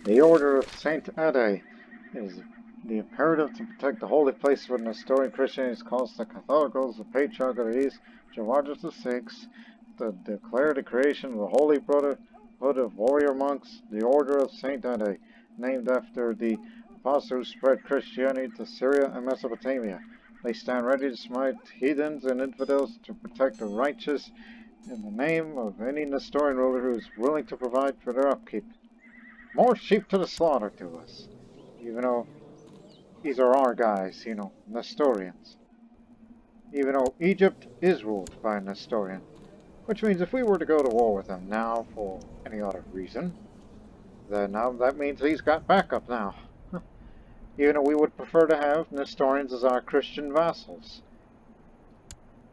The Order of Saint Ade is the imperative to protect the holy place where Nestorian Christianity calls the Catholicos, the Patriarch of the East, Georgius VI, to declare the creation of the Holy Brotherhood of Warrior Monks, the Order of Saint Ade, named after the apostle who spread Christianity to Syria and Mesopotamia. They stand ready to smite heathens and infidels to protect the righteous in the name of any Nestorian ruler who is willing to provide for their upkeep. More sheep to the slaughter to us. Even though these are our guys, Nestorians. Even though Egypt is ruled by a Nestorian. Which means if we were to go to war with him now for any other reason, then that means he's got backup now. Even though we would prefer to have Nestorians as our Christian vassals.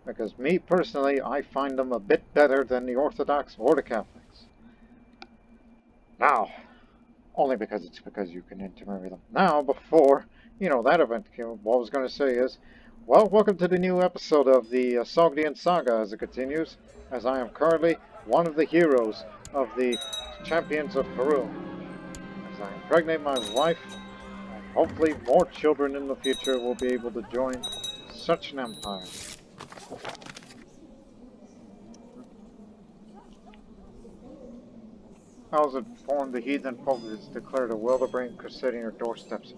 Because me personally, I find them a bit better than the Orthodox or the Catholics. Now, only because you can intermarry them. Now, before, that event came, what I was going to say is, well, welcome to the new episode of the Sogdian Saga as it continues, as I am currently one of the heroes of the champions of Perun. As I impregnate my wife, and hopefully more children in the future will be able to join such an empire. I was informed the heathen folk has declared a will to bring crusade on your doorsteps.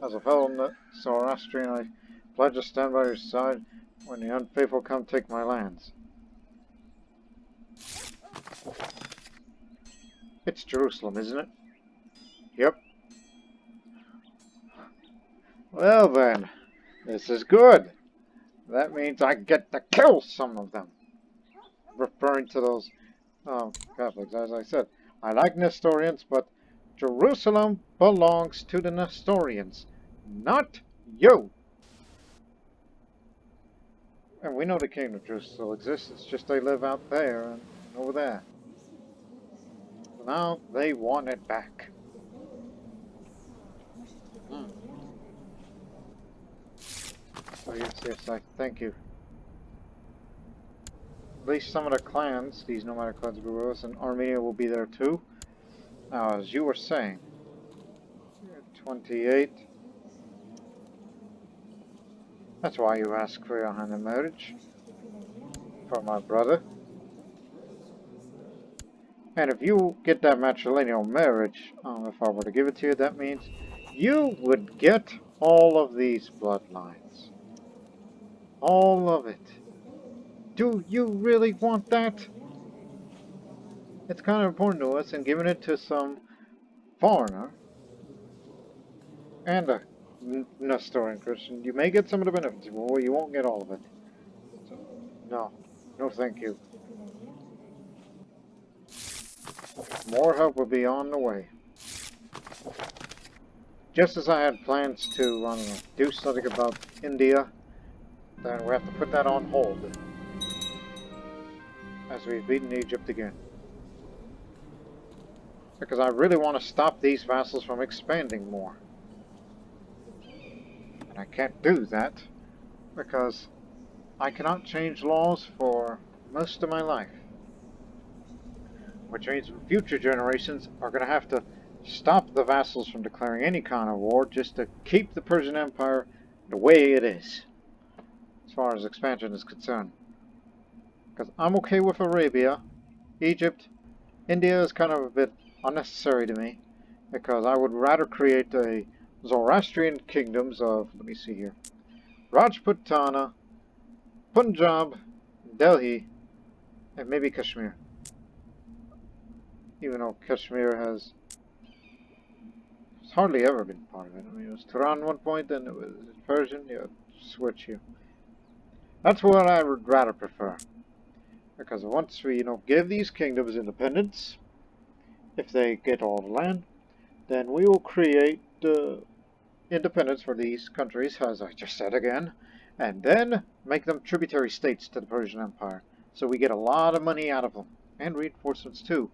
As a fellow Zoroastrian, I pledge to stand by your side when the unfaithful come take my lands. It's Jerusalem, isn't it? Yep. Well then, this is good. That means I get to kill some of them. Referring to those Catholics, as I said. I like Nestorians, but Jerusalem belongs to the Nestorians, not you. And we know the kingdom of Jerusalem still exists, it's just they live out there and over there. So now they want it back. Oh yes, I thank you. At least some of the clans, these nomadic clans will be with us, and Armenia will be there too. Now, as you were saying, 28. That's why you asked for your hand in marriage. For my brother. And if you get that matrilineal marriage, if I were to give it to you, that means you would get all of these bloodlines. All of it. Do you really want that? It's kind of important to us, and giving it to some foreigner and a Nestorian Christian, you may get some of the benefits, but you won't get all of it. So, no thank you. More help will be on the way. Just as I had plans to do something about India, then we have to put that on hold. As we've beaten Egypt again. Because I really want to stop these vassals from expanding more. And I can't do that because I cannot change laws for most of my life. Which means future generations are going to have to stop the vassals from declaring any kind of war just to keep the Persian Empire the way it is. As far as expansion is concerned. Because I'm okay with Arabia, Egypt, India is kind of a bit unnecessary to me. Because I would rather create a Zoroastrian kingdoms of, let me see here, Rajputana, Punjab, Delhi, and maybe Kashmir. Even though Kashmir has hardly ever been part of it. I mean, it was Turan at one point, then it was Persian, switch here. That's what I would rather prefer. Because once we, give these kingdoms independence, if they get all the land, then we will create independence for these countries, as I just said again, and then make them tributary states to the Persian Empire. So we get a lot of money out of them, and reinforcements too.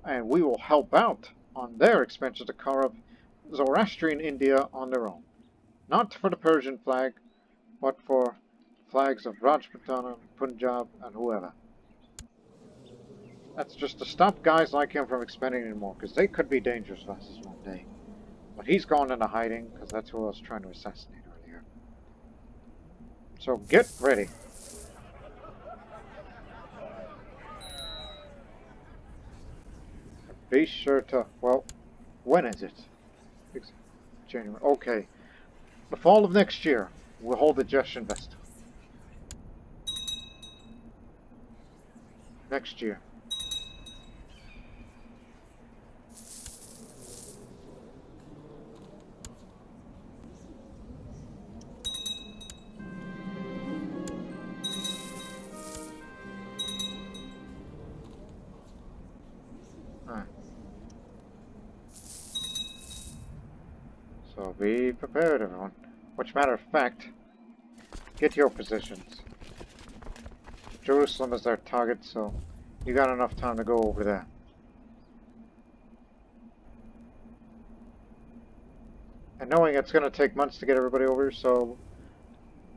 And we will help out on their expansion to carve up Zoroastrian India on their own. Not for the Persian flag, but for flags of Rajputana, Punjab, and whoever. That's just to stop guys like him from expanding anymore, because they could be dangerous vassals one day. But he's gone into hiding, because that's who I was trying to assassinate earlier. So get ready. Be sure to, well, when is it? January. Okay. The fall of next year, we'll hold the Justin Festival. Next year. So be prepared, everyone. Which, matter of fact, get your positions. Jerusalem is their target, so you got enough time to go over there. And knowing it's going to take months to get everybody over, so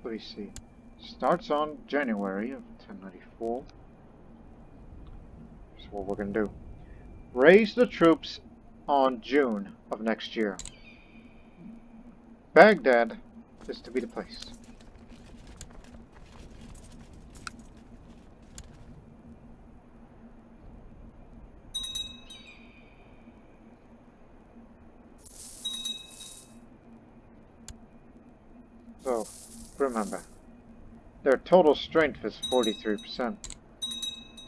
let me see. Starts on January of 1094. So what we're going to do. Raise the troops on June of next year. Baghdad is to be the place. So, remember, their total strength is 43%.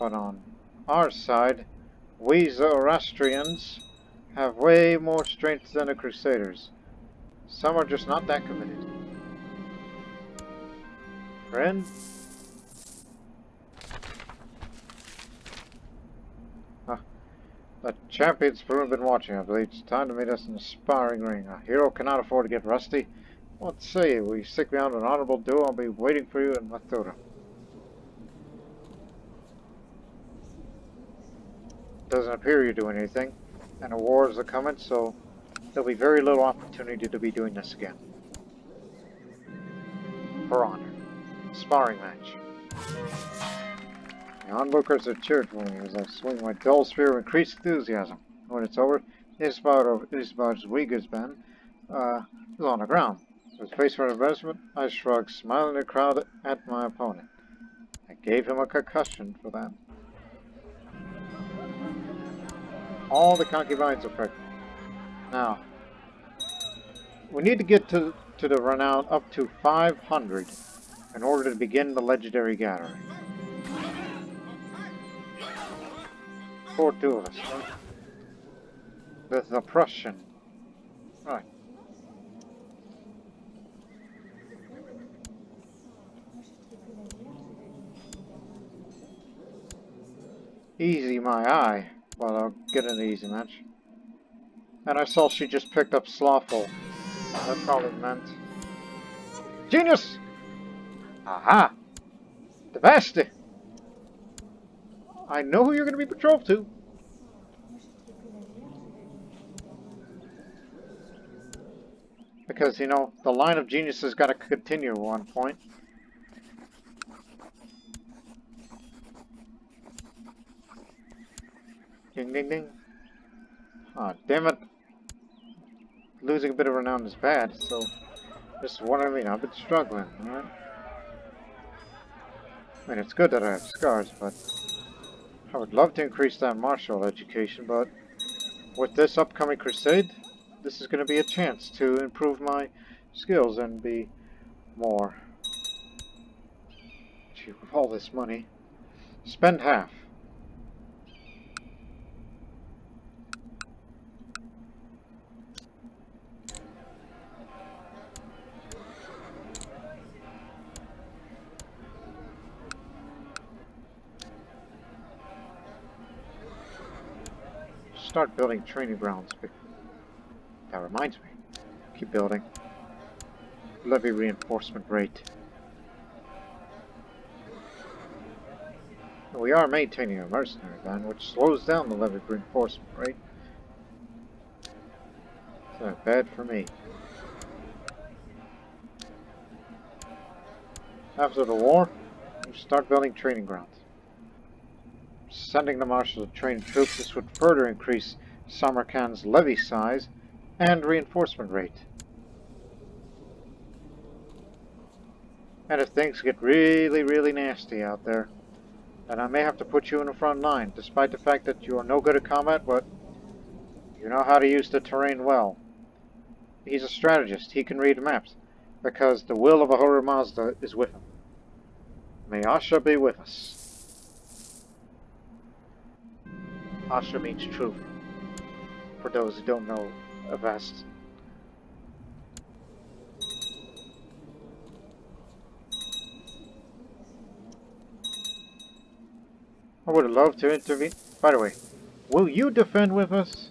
But on our side, we Zoroastrians have way more strength than the Crusaders. Some are just not that committed. Friend? The champions Perun have been watching, I believe. It's time to meet us in the sparring ring. A hero cannot afford to get rusty. What say you? Will you stick me out an honorable duel? I'll be waiting for you in Mathura. Doesn't appear you're doing anything. And the wars are coming, so there'll be very little opportunity to be doing this again. For honor. Sparring match. The onlookers are cheered for me as I swing my dull spear with increased enthusiasm. When it's over, Isbar's Uyghur's band is on the ground. With face for investment, I shrugged, smiling at the crowd at my opponent. I gave him a concussion for that. All the concubines are pregnant. Now, we need to get to the Renown up to 500 in order to begin the legendary gathering. 4 duelists, huh? There's the Prussian. Right. Easy my eye. Well, I'll get an easy match. And I saw she just picked up Slothful. That probably meant... Genius! Aha! The Basti! I know who you're going to be betrothed to. Because, you know, the line of geniuses got to continue at one point. Ding, ding, ding. Ah, damn it. Losing a bit of renown is bad, so... This is what I mean. I've been struggling, alright? I mean, it's good that I have scars, but... I would love to increase that martial education, but... With this upcoming crusade, this is going to be a chance to improve my skills and be more... Gee, with all this money... Spend half. Start building training grounds. That reminds me. Keep building. Levy reinforcement rate. We are maintaining a mercenary band, which slows down the levy reinforcement rate. It's not bad for me. After the war, we start building training grounds. sending the marshal to train troops. This would further increase Samarkand's levy size and reinforcement rate. And if things get really, really nasty out there, then I may have to put you in the front line, despite the fact that you are no good at combat, but you know how to use the terrain well. He's a strategist. He can read maps, because the will of Ahura Mazda is with him. May Asha be with us. Asha means truth, for those who don't know Avast. I would have loved to intervene. By the way, will you defend with us?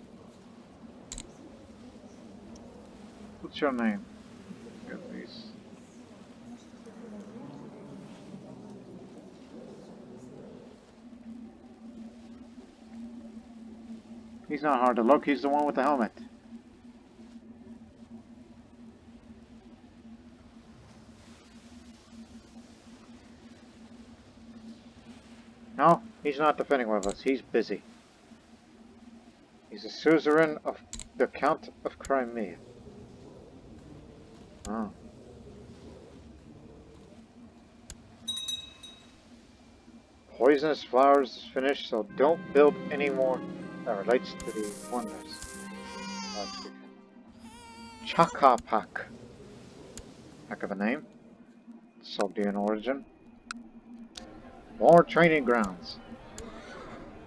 What's your name? Get these. He's not hard to look, he's the one with the helmet. No, he's not defending with us, he's busy. He's a suzerain of the Count of Crimea. Oh. Poisonous flowers is finished, so don't build any more that relates to the wonders. Chakapak. Heck of a name. Sogdian origin. More training grounds.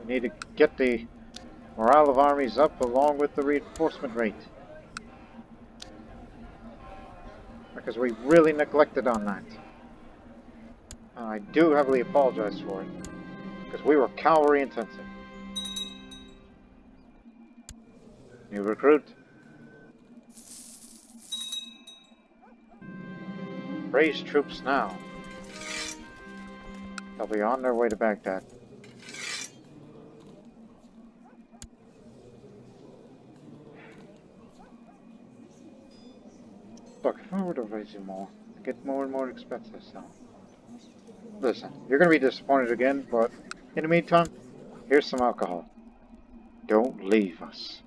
We need to get the morale of armies up along with the reinforcement rate. Because we really neglected on that. And I do heavily apologize for it. Because we were cavalry intensive. New recruit. Raise troops now. They'll be on their way to Baghdad. Look, if I were to raise you more, it'd get more and more expensive, so... Listen, you're gonna be disappointed again, but in the meantime, here's some alcohol. Don't leave us.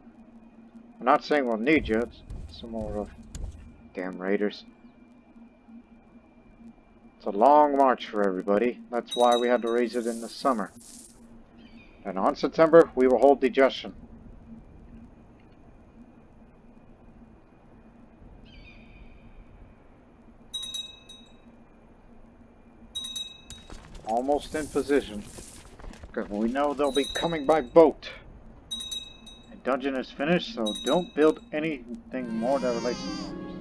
I'm not saying we'll need you, it's some more of... Damn raiders. It's a long march for everybody. That's why we had to raise it in the summer. And on September, we will hold digestion. Almost in position. Because we know they'll be coming by boat. The dungeon is finished, so don't build anything more that relates to arms.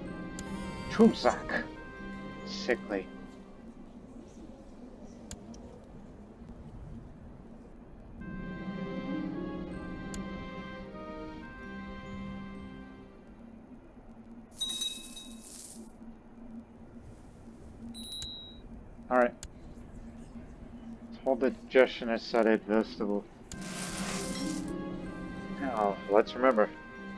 Trumsak. Sickly. Alright. Let's hold the digestion as Saded Festival. Now, let's remember.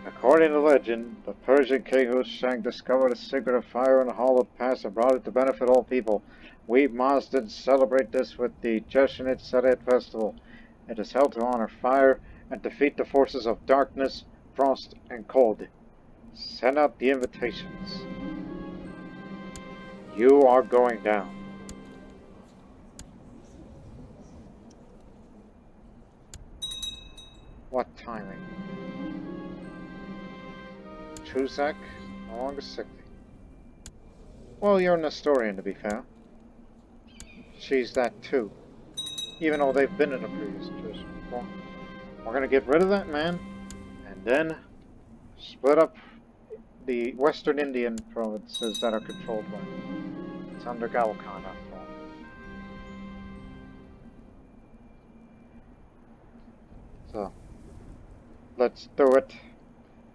According to legend, the Persian king Hushang discovered a secret of fire in the Hall of Pass and brought it to benefit all people. We Mazdans celebrate this with the Jeshanit Saded Festival. It is held to honor fire and defeat the forces of darkness, frost, and cold. Send out the invitations. You are going down. What timing? Truzak, no longer sickly. Well, you're an Nestorian, to be fair. She's that too. Even though they've been in a previous tradition before. We're gonna get rid of that man, and then split up the Western Indian provinces that are controlled by him. It's under Galkan after all. So, let's do it.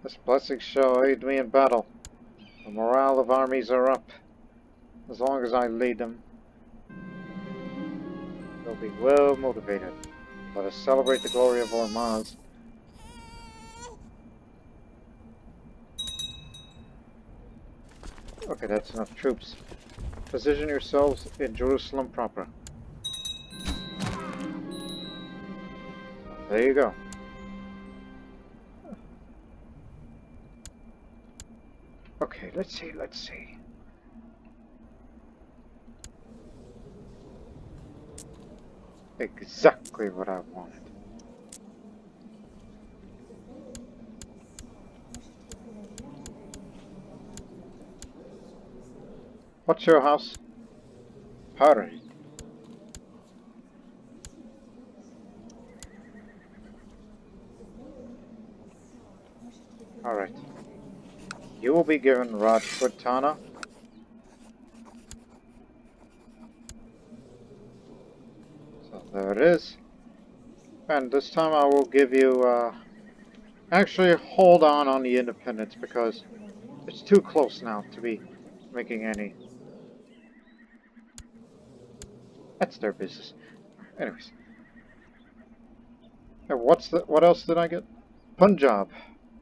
This blessing shall aid me in battle. The morale of armies are up. As long as I lead them, they'll be well motivated. Let us celebrate the glory of Ormaz. Okay, that's enough troops. Position yourselves in Jerusalem proper. there you go. Okay, let's see. Exactly what I wanted. What's your house? Perun. Alright. You will be given Rajputana. So there it is. And this time I will give you, actually hold on the independence because it's too close now to be making any. That's their business. Anyways. And what else did I get? Punjab.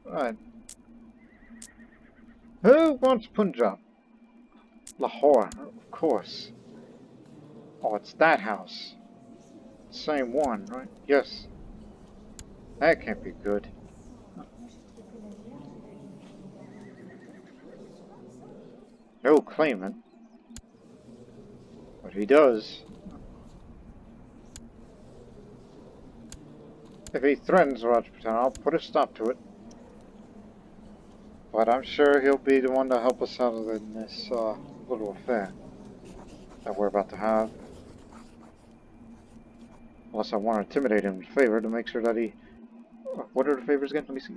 Right. Who wants Punjab? Lahore, of course. Oh, it's that house. Same one, right? Yes. That can't be good. No claimant. But he does. If he threatens Rajputana, I'll put a stop to it. But I'm sure he'll be the one to help us out in this little affair that we're about to have. Unless I want to intimidate him in favor to make sure that he... What are the favors again? Let me see.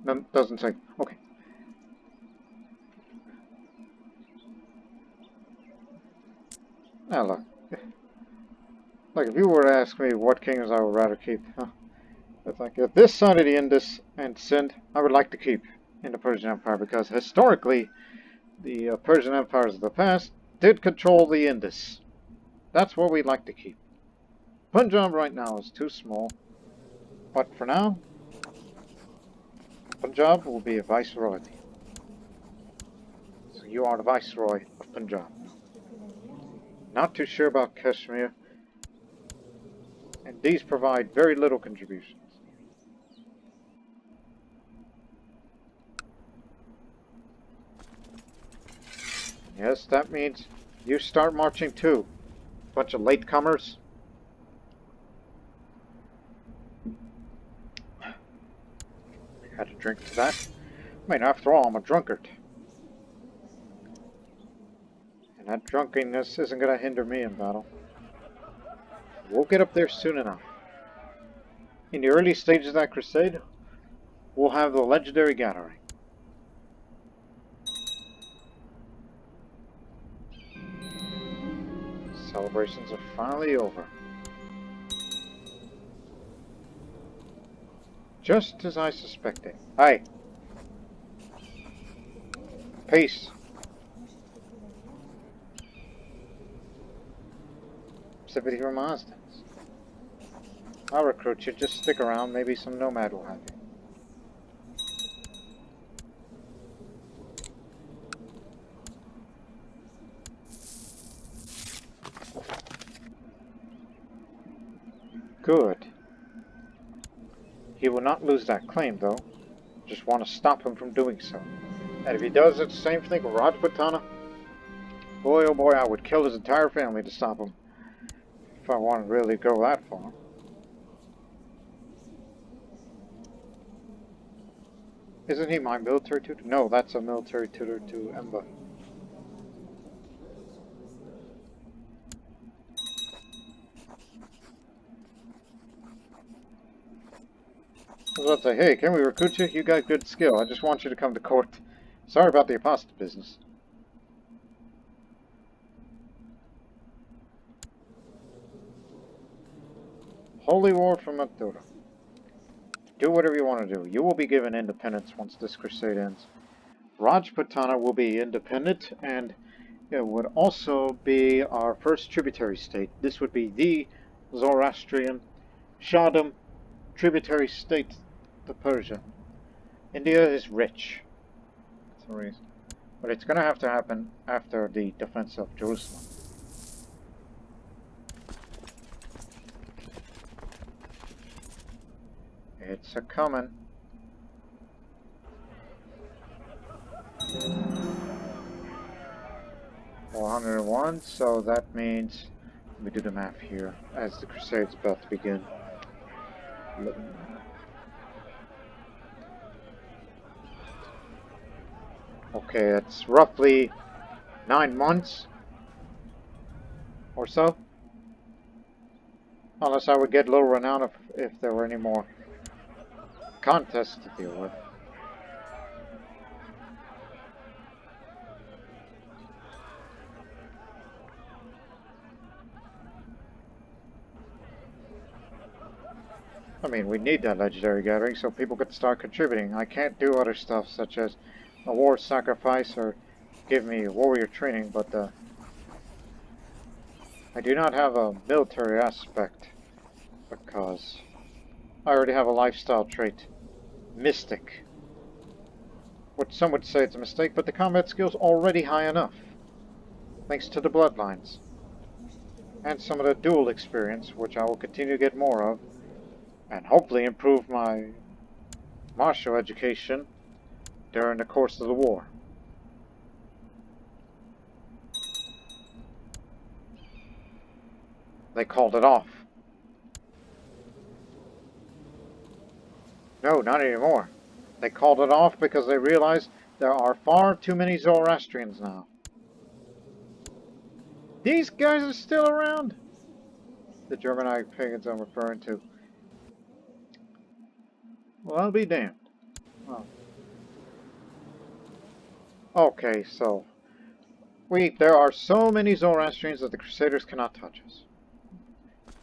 No, doesn't say. Okay. Now look. Like, if you were to ask me what kingdoms I would rather keep, it's like, if this side of the Indus and Sind, I would like to keep in the Persian Empire, because historically, the Persian empires of the past did control the Indus. That's what we'd like to keep. Punjab right now is too small, but for now, Punjab will be a viceroyalty. So you are the viceroy of Punjab. Not too sure about Kashmir. And these provide very little contributions. Yes, that means you start marching too. Bunch of latecomers. Had to drink to that. I mean, after all, I'm a drunkard. And that drunkenness isn't going to hinder me in battle. We'll get up there soon enough. In the early stages of that crusade, we'll have the legendary gathering. Celebrations are finally over. Just as I suspected. Hi. Peace. Sympathy from Mazda. I'll recruit you. Just stick around. Maybe some nomad will have you. Good. He will not lose that claim, though. Just want to stop him from doing so. And if he does, it's the same thing with Rajputana. Boy, oh boy, I would kill his entire family to stop him. If I wanted to really go that far. Isn't he my military tutor? No, that's a military tutor to Emba. I was about to say, hey, can we recruit you? You got good skill. I just want you to come to court. Sorry about the apostate business. Holy War from Mathura. Do whatever you want to do. You will be given independence once this crusade ends. Rajputana will be independent, and it would also be our first tributary state. This would be the Zoroastrian Shahdam tributary state to Persia. India is rich. That's the reason. But it's going to have to happen after the defense of Jerusalem. It's a coming. $401, so that means we do the math here as the Crusade's about to begin. Okay, that's roughly 9 months or so. Unless I would get low renown if there were any more contests to deal with. I mean, we need that legendary gathering so people could start contributing. I can't do other stuff such as a war sacrifice or give me warrior training, but I do not have a military aspect because I already have a lifestyle trait, Mystic. Which some would say it's a mistake, but the combat skill's already high enough, thanks to the bloodlines. And some of the duel experience, which I will continue to get more of, and hopefully improve my martial education during the course of the war. They called it off. No, not anymore. They called it off because they realized there are far too many Zoroastrians now. These guys are still around! The Germanic pagans I'm referring to. Well, I'll be damned. Oh. Okay, so there are so many Zoroastrians that the Crusaders cannot touch us.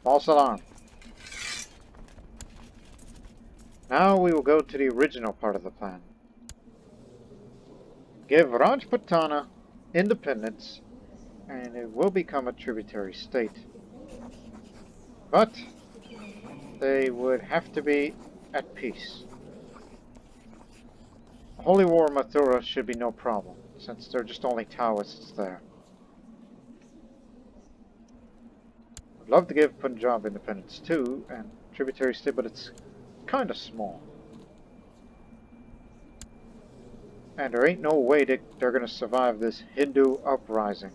False alarm. Now we will go to the original part of the plan. Give Rajputana independence, and it will become a tributary state. But they would have to be at peace. The Holy War of Mathura should be no problem, since they're just only Taoists there. I'd love to give Punjab independence too, and tributary state, but it's kind of small. And there ain't no way that they're going to survive this Hindu uprising.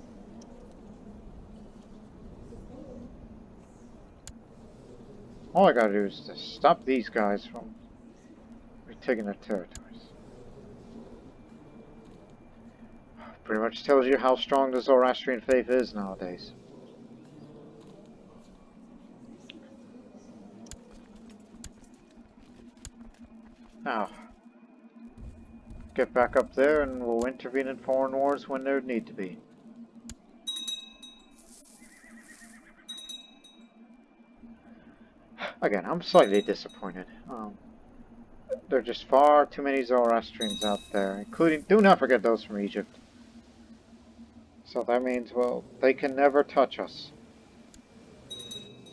All I gotta do is to stop these guys from retaking their territories. Pretty much tells you how strong the Zoroastrian faith is nowadays. Now, get back up there and we'll intervene in foreign wars when there need to be. Again, I'm slightly disappointed. There are just far too many Zoroastrians out there, including, do not forget those from Egypt. So that means, well, they can never touch us.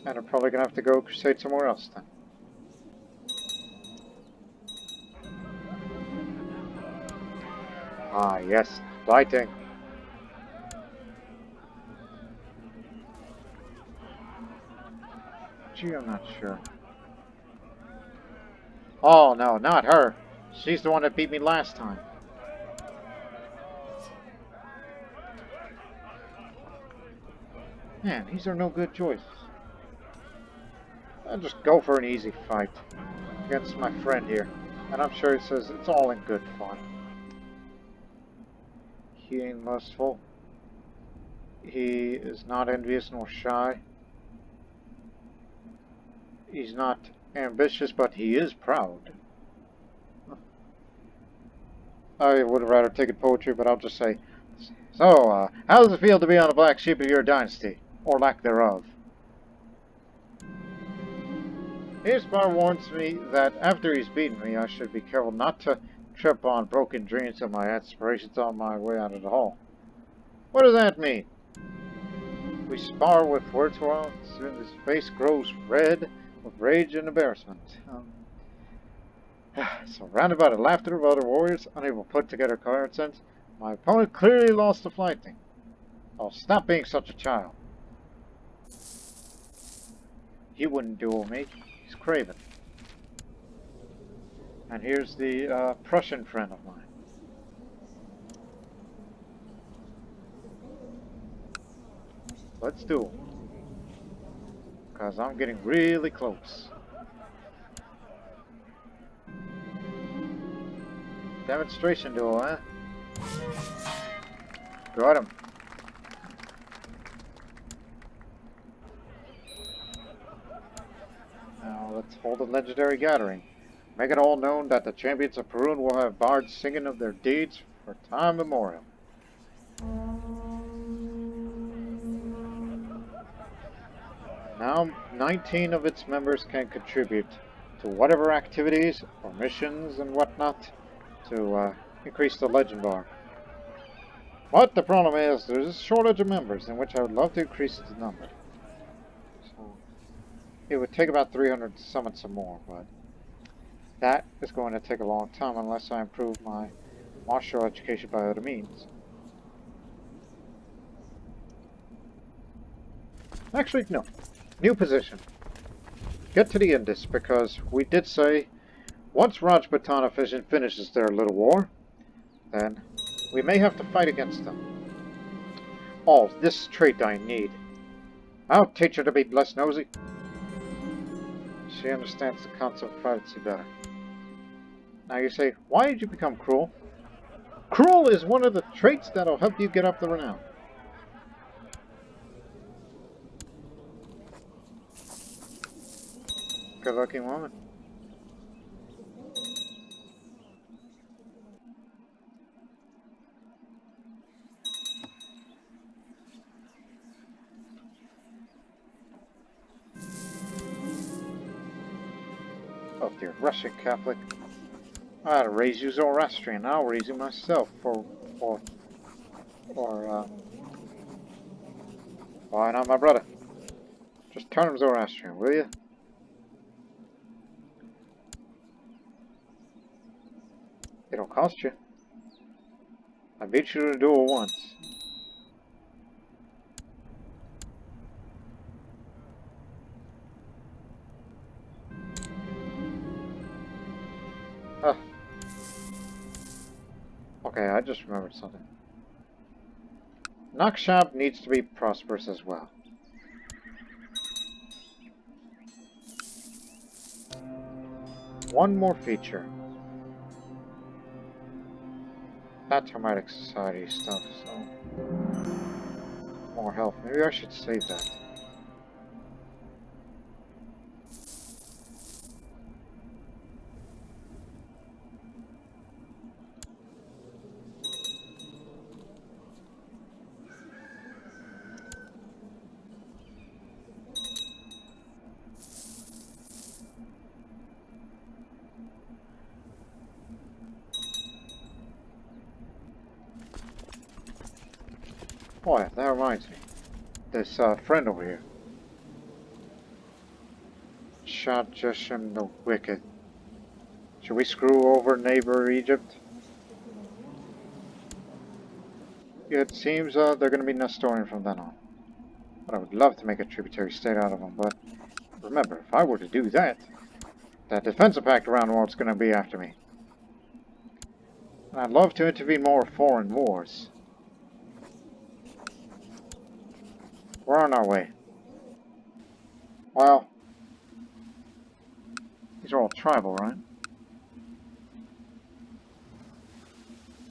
And are probably going to have to go crusade somewhere else then. Ah, yes, fighting. Gee, I'm not sure. Oh, no, not her. She's the one that beat me last time. Man, these are no good choices. I'll just go for an easy fight against my friend here. And I'm sure he says it's all in good fun. He ain't lustful. He is not envious nor shy. He's not ambitious, but he is proud. I would have rather taken poetry, but I'll just say, so, how does it feel to be on the black sheep of your dynasty? Or lack thereof? Ispar warns me that after he's beaten me, I should be careful not to trip on broken dreams of my aspirations on my way out of the hall. What does that mean? We spar with words while his face grows red with rage and embarrassment. Surrounded by the laughter of other warriors, unable to put together coherent sense, My opponent clearly lost the flight thing. Oh, stop being such a child. He wouldn't duel me. He's craven. And here's the Prussian friend of mine. Let's duel. Because I'm getting really close. Demonstration duel, huh? Got him. Now let's hold a legendary gathering. Make it all known that the champions of Perun will have bards singing of their deeds for time immemorial. Now 19 of its members can contribute to whatever activities or missions and whatnot to increase the legend bar. But the problem is there's a shortage of members, in which I would love to increase the number. So it would take about 300 to summon some more, but that is going to take a long time unless I improve my martial education by other means. Actually, no. New position. Get to the Indus, because we did say once Rajputana finishes their little war, then we may have to fight against them. Oh, this trait I need. I'll teach her to be less nosy. She understands the concept of privacy better. Now you say, why did you become cruel? Cruel is one of the traits that'll help you get up the renown. Good looking woman. Oh dear, Russian Catholic. I ought to raise you Zoroastrian. I'll raise you myself why not my brother? Just turn him Zoroastrian, will you? It'll cost you. I beat you to a duel once. Huh. Okay, I just remembered something. Nakshab needs to be prosperous as well. One more feature. That's Hermetic Society stuff, so... more health. Maybe I should save that. Boy, that reminds me. This friend over here. Shah Jeshem the Wicked. Should we screw over neighbor Egypt? It seems they're going to be Nestorian from then on. But I would love to make a tributary state out of them, but remember, if I were to do that, that defensive pact around the world's going to be after me. And I'd love to intervene more in foreign wars. We're on our way. Well, these are all tribal, right?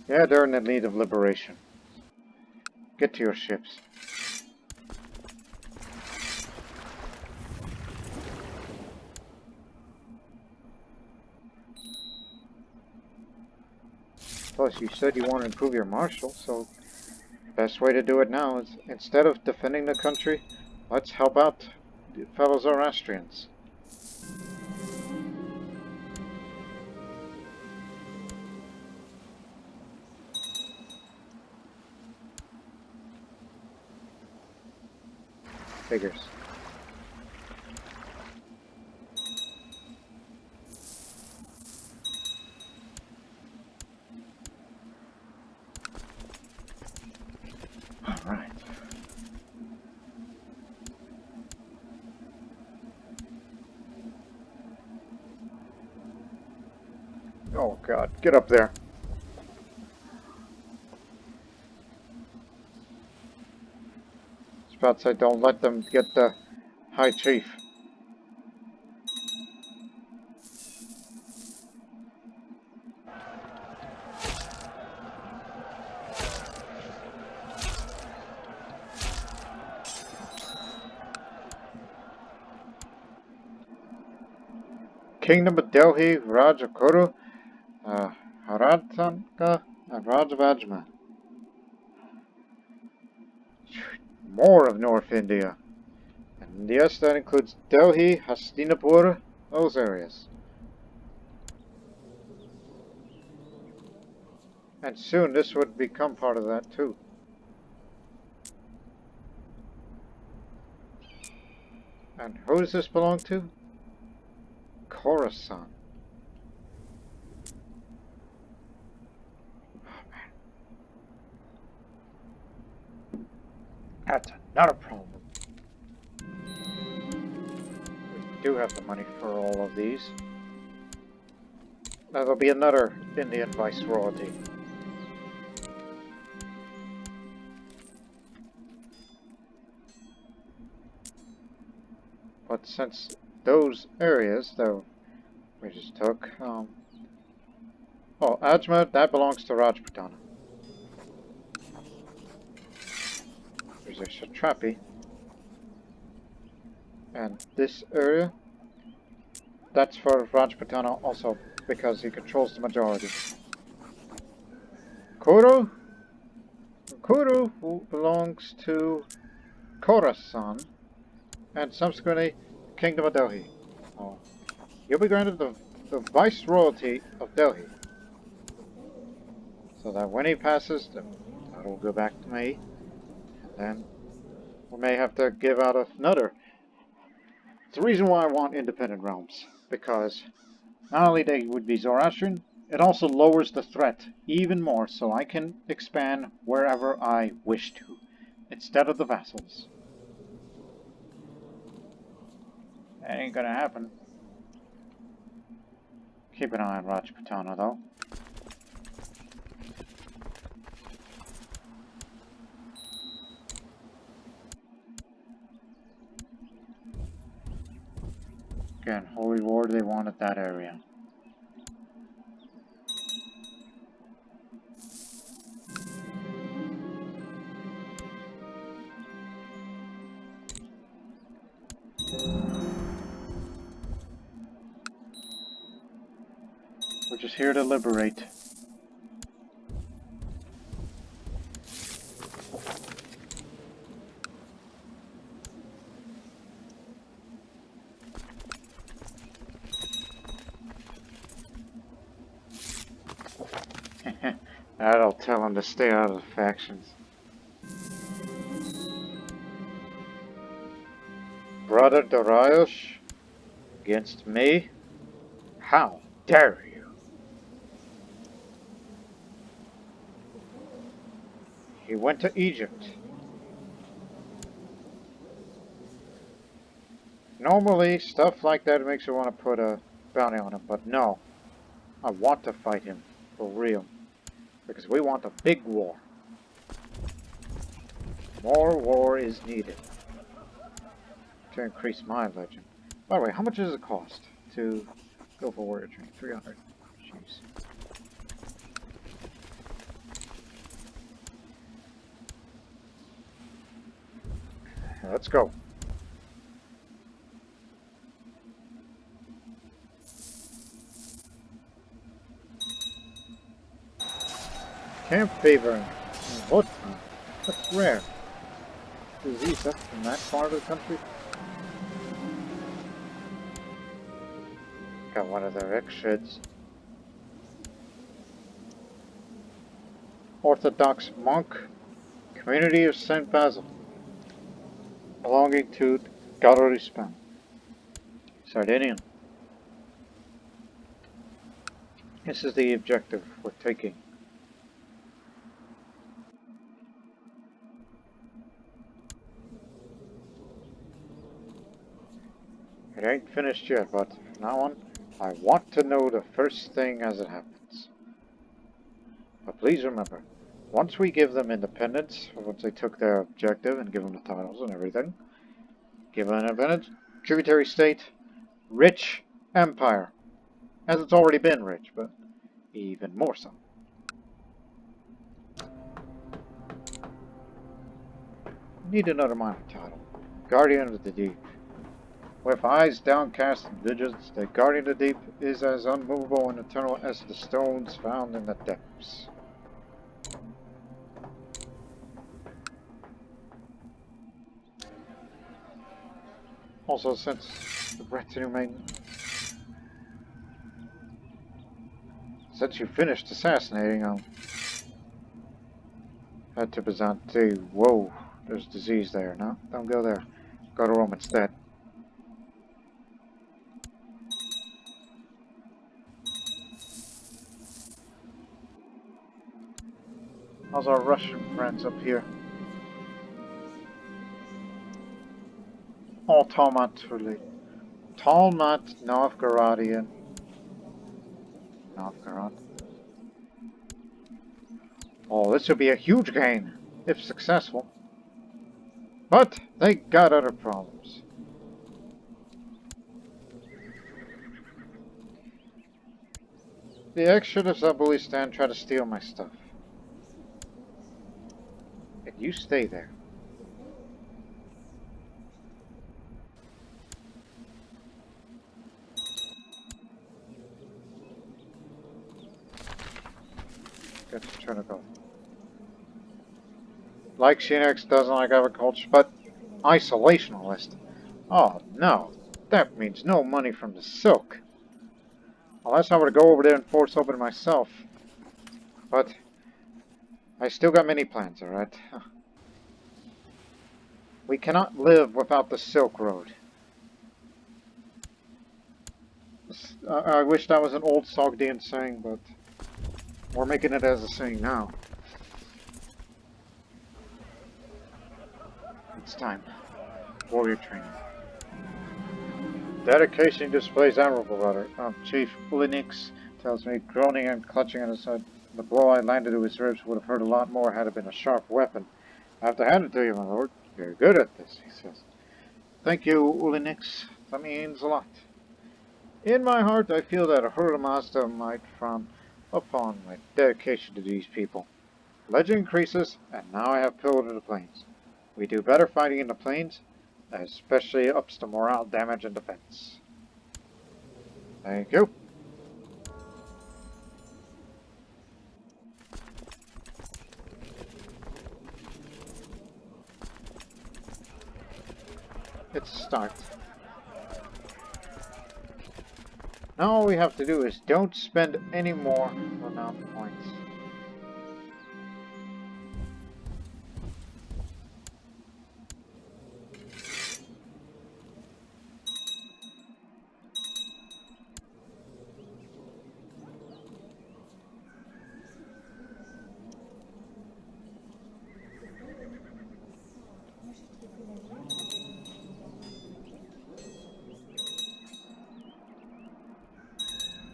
Yeah, they're in the need of liberation. Get to your ships. Plus, you said you want to improve your martial, so best way to do it now is, instead of defending the country, let's help out the fellow Zoroastrians. Figures. Oh god, get up there. I was about to say, don't let them get the High Chief. Kingdom of Delhi, Rajakuru, Haradsanka, and Rajavajma. More of North India. And yes, that includes Delhi, Hastinapur, those areas. And soon this would become part of that too. And who does this belong to? Khorasan. That's another problem. We do have the money for all of these. That'll be another Indian viceroyalty. But since those areas that we just took, oh, Ajmer, that belongs to Rajputana. There's a Satrapi. And this area, that's for Rajputana also, because he controls the majority. Kuru belongs to Khorasan, and subsequently Kingdom of Delhi. Oh, you'll be granted the viceroyalty of Delhi. So that when he passes, that'll go back to me. And then we may have to give out another. It's the reason why I want independent realms. Because not only they would be Zoroastrian, it also lowers the threat even more, so I can expand wherever I wish to, instead of the vassals. That ain't gonna happen. Keep an eye on Rajputana, though. Again, Holy War, they wanted that area. We're just here to liberate. That'll tell him to stay out of the factions. Brother Darius against me? How dare you? He went to Egypt. Normally, stuff like that makes you want to put a bounty on him, but no. I want to fight him, for real. Because we want a big war. More war is needed. To increase my legend. By the way, how much does it cost to go for warrior training? 300. Jeez. Let's go. Camp fever in what time? That's rare. Disease from that part of the country? Got one of their X-sheds. Orthodox monk, community of St. Basil, belonging to Garorispan, Sardinian. This is the objective we're taking. It ain't finished yet, but from now on, I want to know the first thing as it happens. But please remember, once we give them independence, once they took their objective and give them the titles and everything, give them independence, Tributary State, rich empire. As it's already been rich, but even more so. Need another minor title. Guardian of the Deep. With eyes downcast and vigilant, the Guardian of the Deep is as unmovable and eternal as the stones found in the depths. Also, since the retinue main... Since you finished assassinating had to Byzanti. Whoa, there's disease there. No, don't go there. Go to Rome instead. How's our Russian friends up here? Oh, Talmat really. Talmat Novgorodian. Novgorod. Oh, this would be a huge gain, if successful. But they got other problems. The extra of Zabulistan tried to steal my stuff. And you stay there. Got to turn it off. Like Shinex doesn't like agriculture, but isolationalist. Oh no, that means no money from the silk. Unless I were to go over there and force open myself. But I still got many plans, alright? We cannot live without the Silk Road. I wish that was an old Sogdian saying, but we're making it as a saying now. It's time. Warrior training. Dedication displays admirable valor. Chief Linux tells me, groaning and clutching at his head, the blow I landed to his ribs would have hurt a lot more had it been a sharp weapon. I have to hand it to you, my lord. You're good at this, he says. Thank you, Linux. That means a lot. In my heart, I feel that Ahura Mazda might frown upon my dedication to these people. Legend increases, and now I have Pillar to the Plains. We do better fighting in the plains, especially ups the morale, damage, and defense. Thank you. It's a start. Now all we have to do is don't spend any more Renown points.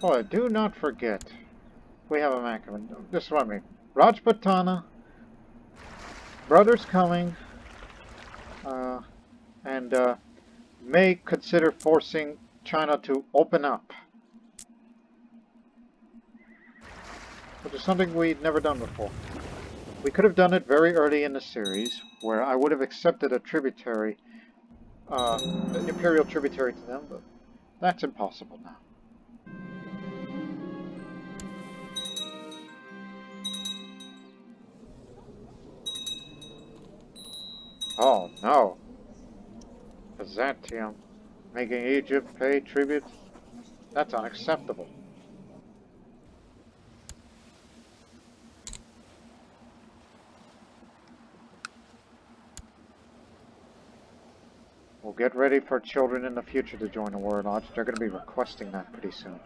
Oh, do not forget, we have a maximum. This is what I mean. Rajputana, brothers coming, and may consider forcing China to open up. Which is something we'd never done before. We could have done it very early in the series, where I would have accepted a tributary, an imperial tributary to them, but that's impossible now. Oh no! Byzantium making Egypt pay tribute? That's unacceptable. We'll get ready for children in the future to join the Warrior Lodge. They're going to be requesting that pretty soon.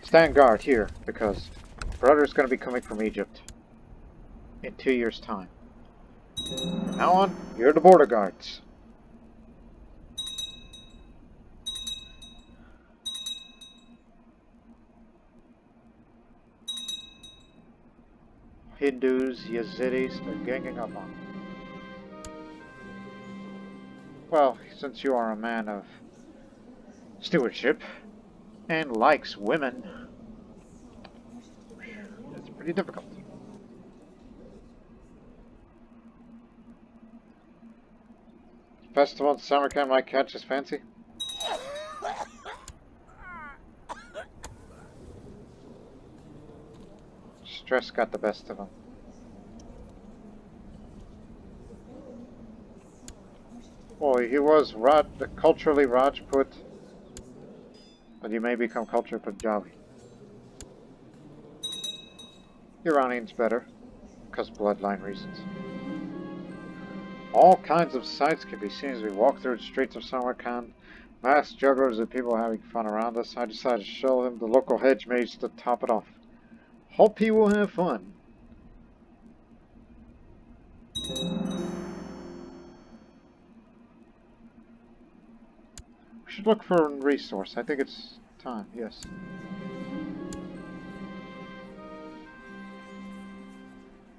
Stand guard here, because brother's going to be coming from Egypt in 2 years' time. From now on, you're the border guards. Hindus, Yazidis, they're ganging up on him. Well, since you are a man of stewardship and likes women, it's pretty difficult. Festival in Samarkand might catch his fancy. Stress got the best of him. Boy, he was culturally Rajput, but he may become culturally Punjabi. Iranian's better, because bloodline reasons. All kinds of sights can be seen as we walk through the streets of Samarkand. Mass jugglers and people having fun around us. I decided to show him the local hedge maze to top it off. Hope he will have fun. We should look for a resource. I think it's time, yes.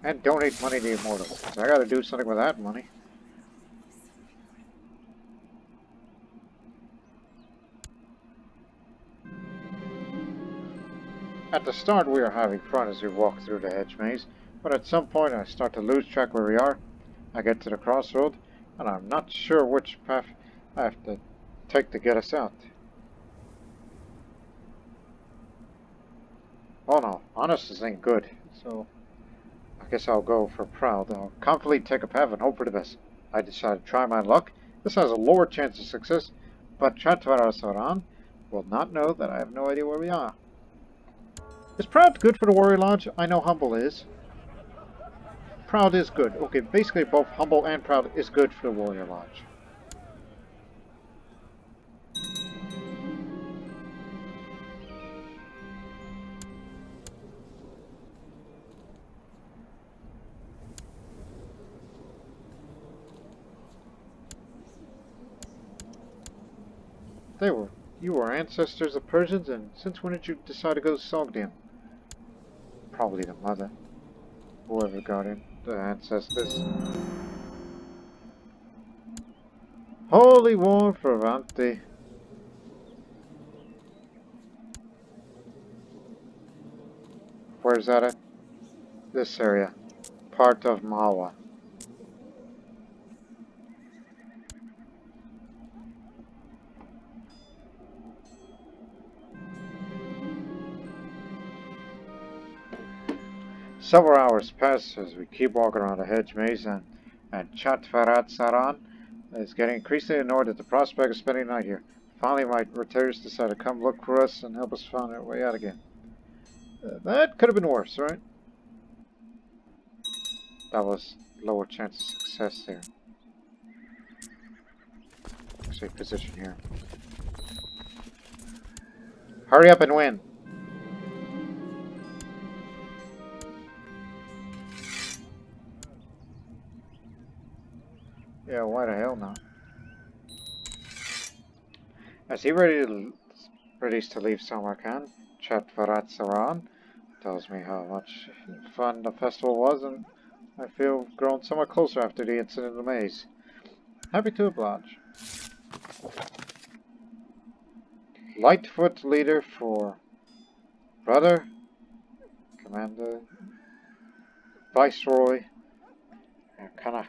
And donate money to Immortals. I gotta do something with that money. At the start we are having fun as we walk through the hedge maze, but at some point I start to lose track where we are. I get to the crossroad, and I'm not sure which path I have to take to get us out. Oh no, honest ain't good, so I guess I'll go for proud. I'll confidently take a path and hope for the best. I decided to try my luck. This has a lower chance of success, but Tributary State will not know that I have no idea where we are. Is proud good for the warrior lodge? I know humble is. Proud is good. Okay, basically both humble and proud is good for the warrior lodge. You were ancestors of Persians, and since when did you decide to go to Sogdian? Probably the mother. Whoever got in, the ancestors. Holy war for Avanti. Where's that at? This area. Part of Mawa. Several hours pass as we keep walking around the hedge maze, and Chatvarat Saran is getting increasingly annoyed at the prospect of spending the night here. Finally, my retainers decide to come look for us and help us find our way out again. That could have been worse, right? That was lower chance of success there. Safe position here. Hurry up and win! Yeah, why the hell not? As he readies to leave Samarkand, Chatvarat Saran tells me how much fun the festival was, and I feel grown somewhat closer after the incident in the maze. Happy to oblige. Lightfoot leader for brother, commander, viceroy, and Kanak.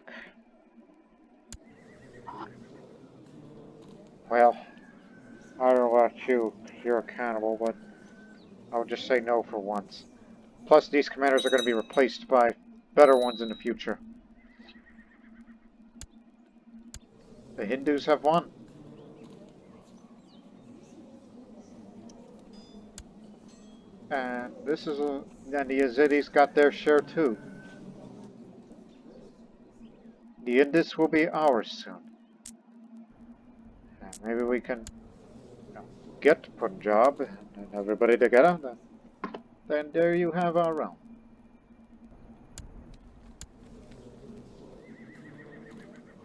Well, I don't know about you, you're a cannibal, but I would just say no for once. Plus, these commanders are going to be replaced by better ones in the future. The Hindus have won. And and the Yazidis got their share too. The Indus will be ours soon. And maybe we can get Punjab and everybody together. Then there you have our realm.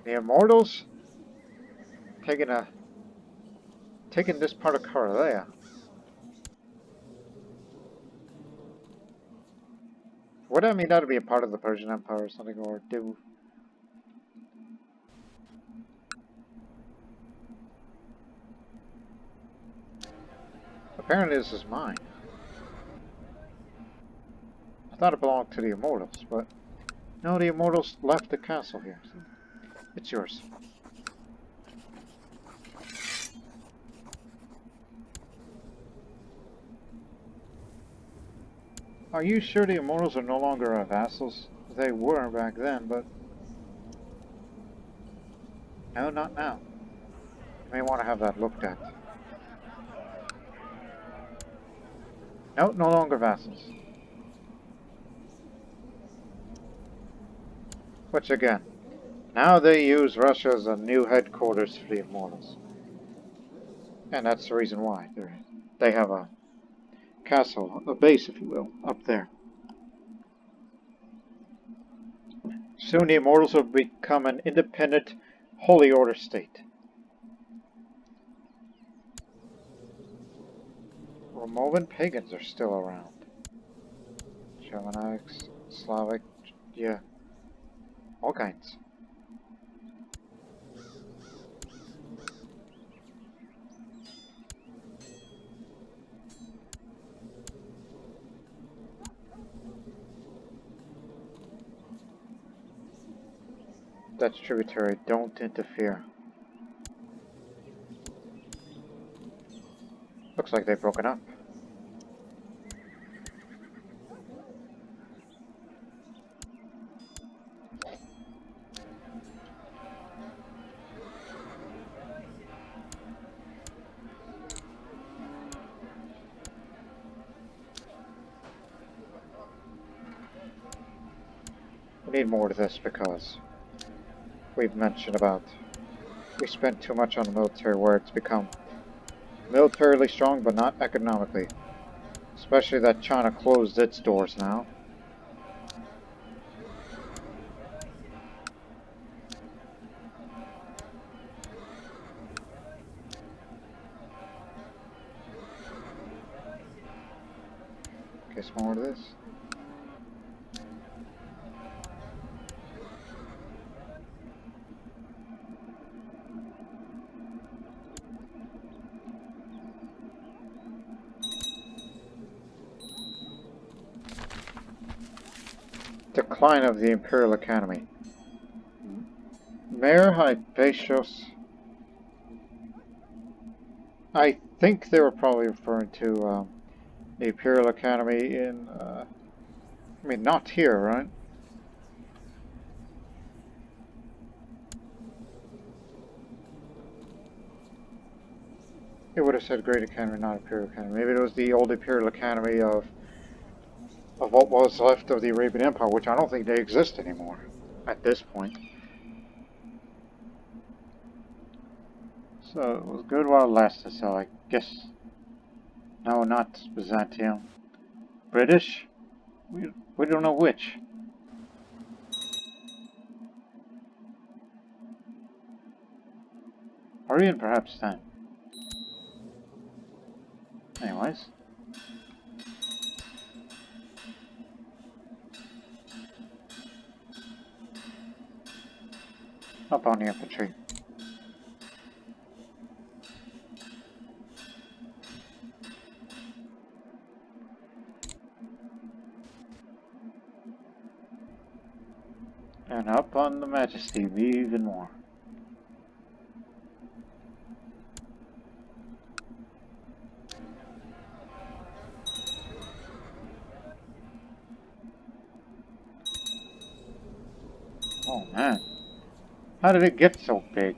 The Immortals taking this part of Karalea. Would that mean that would be a part of the Persian Empire or something, or do... Apparently this is mine. I thought it belonged to the Immortals, but... No, the Immortals left the castle here. So it's yours. Are you sure the Immortals are no longer our vassals? They were back then, but... No, not now. You may want to have that looked at. No, no longer vassals. Which again, now they use Russia as a new headquarters for the Immortals. And that's the reason why. They have a castle, a base if you will, up there. Soon the Immortals will become an independent Holy Order state. Romovan pagans are still around. Germanics, Slavic, yeah. All kinds. That's tributary, don't interfere. Looks like they've broken up. We need more to this because we've mentioned about we spent too much on the military where it's become militarily strong but not economically. Especially that China closed its doors now. Okay, some more of this. Decline of the Imperial Academy. Mayor Hypatios. I think they were probably referring to the Imperial Academy in, I mean, not here, right? It would have said Great Academy, not Imperial Academy. Maybe it was the old Imperial Academy of what was left of the Arabian Empire, which I don't think they exist anymore at this point. So it was good while it lasted, so I guess... No, not Byzantium. British? We don't know which. Korean perhaps then. Anyways. Up on the infantry. And up on the Majesty, even more. Oh man, how did it get so big?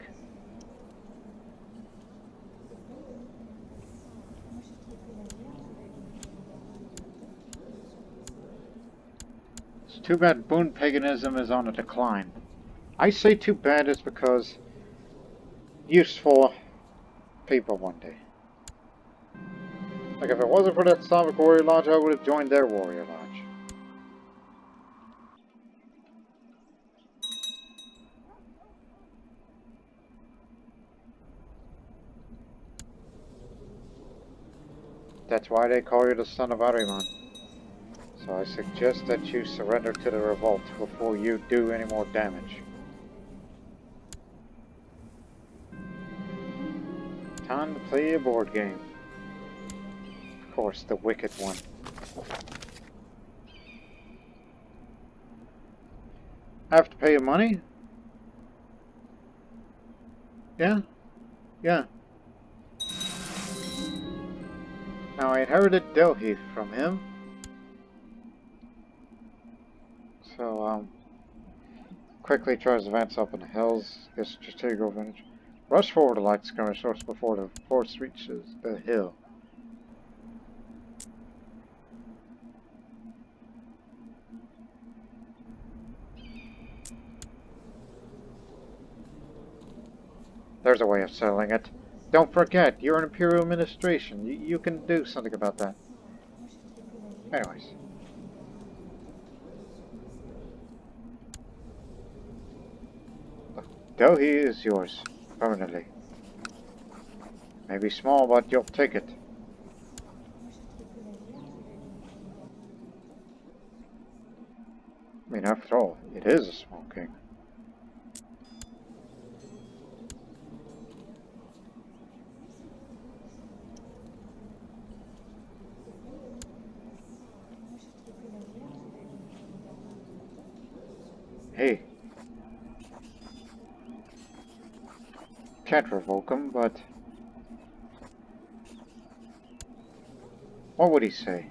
It's too bad boon paganism is on a decline. I say too bad is because useful people one day. Like if it wasn't for that Slavic warrior lodge, I would have joined their warrior lodge. That's why they call you the son of Ahriman. So I suggest that you surrender to the revolt before you do any more damage. Time to play a board game. Of course, the wicked one. I have to pay you money? Yeah? Yeah. Now I inherited Delhi from him. So, quickly tries to advance up in the hills, gets strategic advantage. Rush forward to light skirmish source before the force reaches the hill. There's a way of settling it. Don't forget, you're an Imperial administration. You can do something about that. Anyways. Delhi is yours, permanently. Maybe small, but you'll take it. I mean, after all, it is a small king. Hey. Can't revoke him, but... what would he say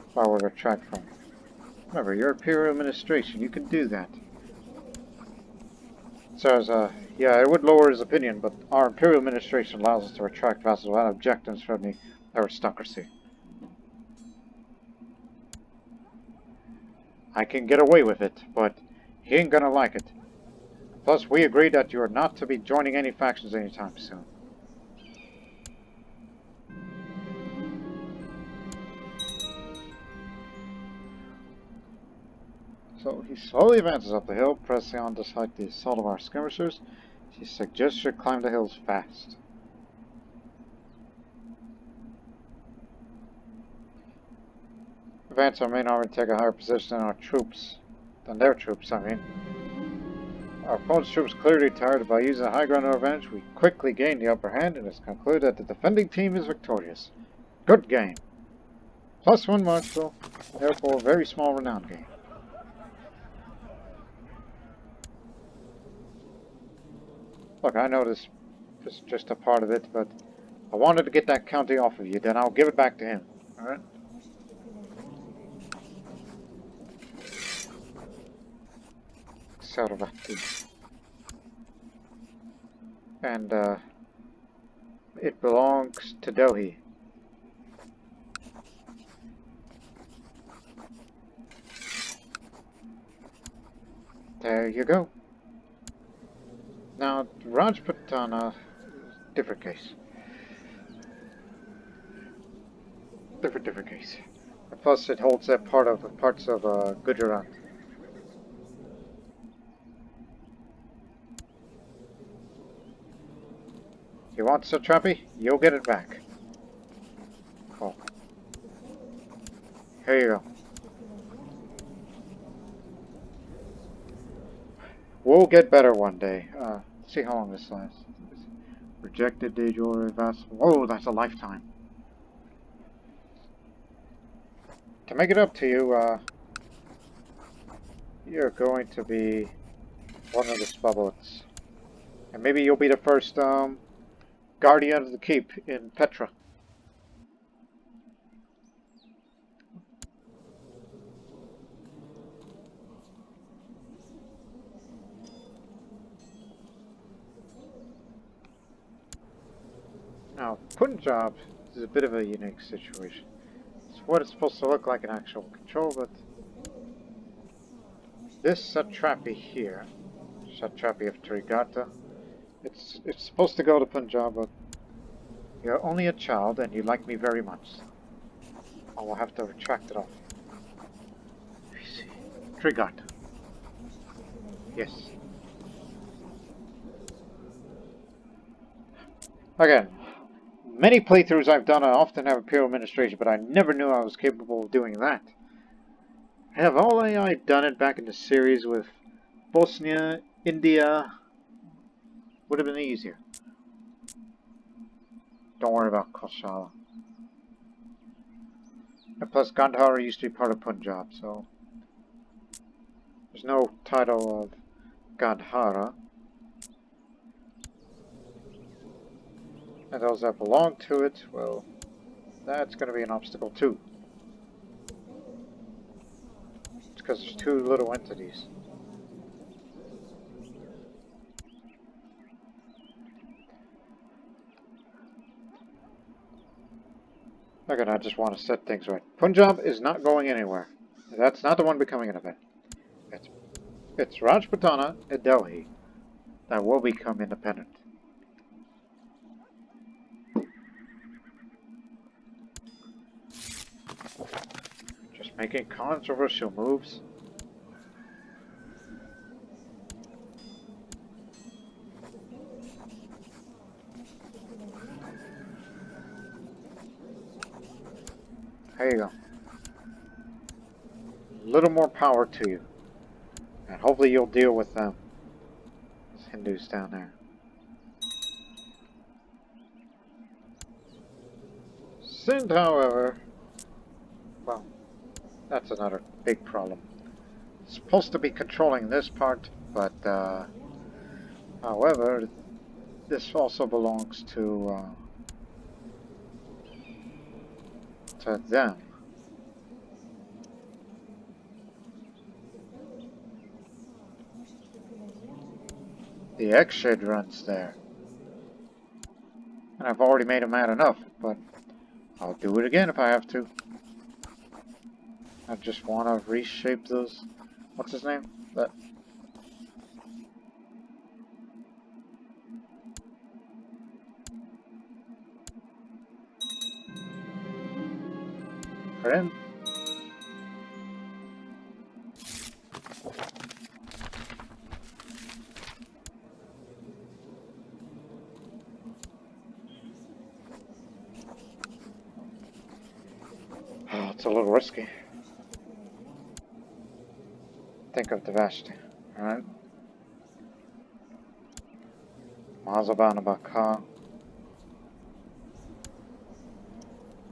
if I were to retract from him? Remember, you're Imperial administration, you can do that. So, yeah, it would lower his opinion, but our Imperial administration allows us to retract vassals without objections from the aristocracy. I can get away with it, but he ain't gonna like it. Plus, we agreed that you are not to be joining any factions anytime soon. So he slowly advances up the hill, pressing on despite the assault of our skirmishers. He suggests you should climb the hills fast. Advance our main army to take a higher position than our troops. Than their troops, I mean. Our opponent's troops clearly tired. By using a high ground advantage, we quickly gain the upper hand, and it's concluded that the defending team is victorious. Good game. +1 martial, therefore a very small renown gain. Look, I know this is just a part of it, but I wanted to get that county off of you, then I'll give it back to him. Alright? Sarvati. And, it belongs to Delhi. There you go. Now, Rajputana, different case. Different case. Plus, it holds that parts of Gujarat. You want Satrapi? You'll get it back. Oh. Here you go. We'll get better one day. See how long this lasts. Rejected de jure vassal. Whoa, that's a lifetime. To make it up to you, you're going to be one of the Spabots. And maybe you'll be the first, guardian of the keep in Petra. Now, Punjab is a bit of a unique situation. It's what it's supposed to look like in actual control, but this satrapy here, satrapy of Trigata, it's supposed to go to Punjab, but you're only a child and you like me very much. I will have to retract it off. Trigata. Yes. Again, many playthroughs I've done, I often have Imperial Administration, but I never knew I was capable of doing that. Have all AI done it back in the series with Bosnia, India? Would have been easier. Don't worry about Koshala. And plus, Gandhara used to be part of Punjab, so there's no title of Gandhara. And those that belong to it, well, that's going to be an obstacle too. It's because there's two little entities. Again, I just want to set things right. Punjab is not going anywhere. That's not the one becoming an event. It's Rajputana and Delhi that will become independent. Just making controversial moves. There you go. A little more power to you. And hopefully you'll deal with them. Those Hindus down there. Sind, however, well, that's another big problem. It's supposed to be controlling this part, but, however, this also belongs to them. The X-Shed runs there. And I've already made him mad enough, but I'll do it again if I have to. I just want to reshape those... What's his name? That... Perun? Oh, it's a little risky. Think of the Vashti, alright? Mazabana Baka.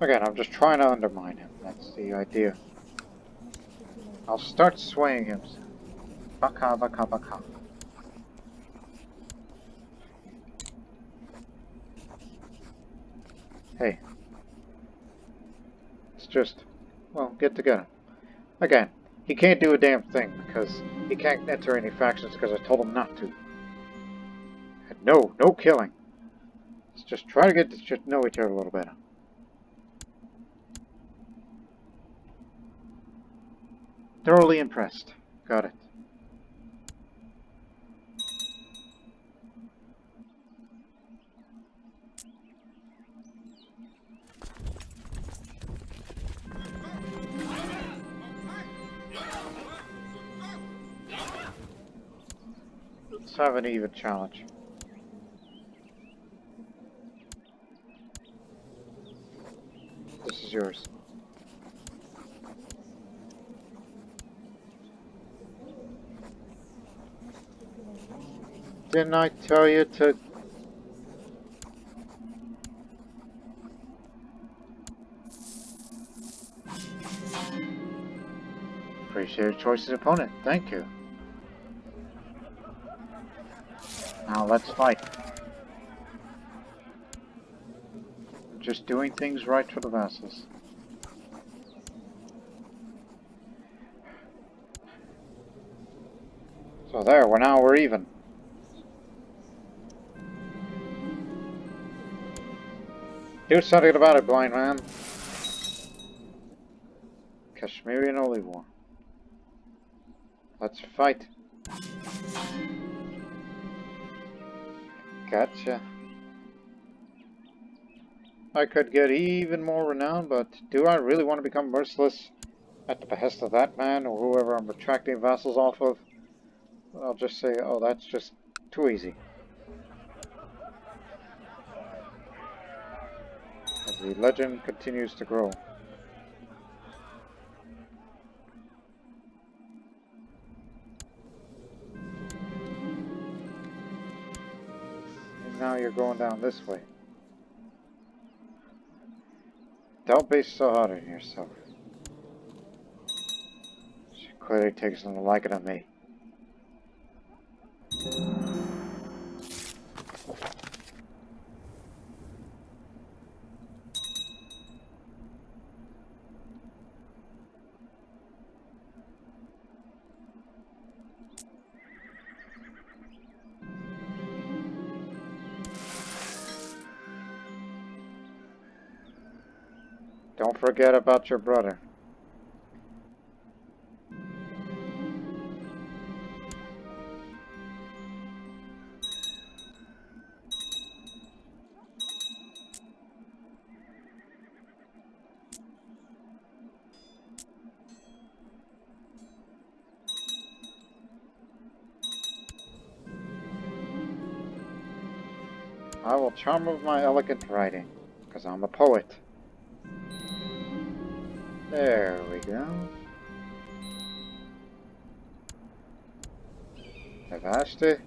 Again, I'm just trying to undermine him. That's the idea. I'll start swaying him. Baka, baka, baka. Hey. It's just, well, get together. Again, he can't do a damn thing because he can't enter any factions because I told him not to. And no killing. Let's just try to get to know each other a little better. Thoroughly impressed. Got it. Let's have an even challenge. This is yours. Didn't I tell you to... Appreciate your choice as opponent. Thank you. Now let's fight. Just doing things right for the vassals. So there, we're even. Do something about it, blind man. Kashmiri and Holy War. Let's fight. Gotcha. I could get even more renown, but do I really want to become merciless at the behest of that man or whoever I'm retracting vassals off of? I'll just say, oh, that's just too easy. As the legend continues to grow. now you're going down this way. Don't be so hard on yourself. She clearly takes a liking to me. Don't forget about your brother. I will charm with my elegant writing, because I'm a poet. There we go. Avashti,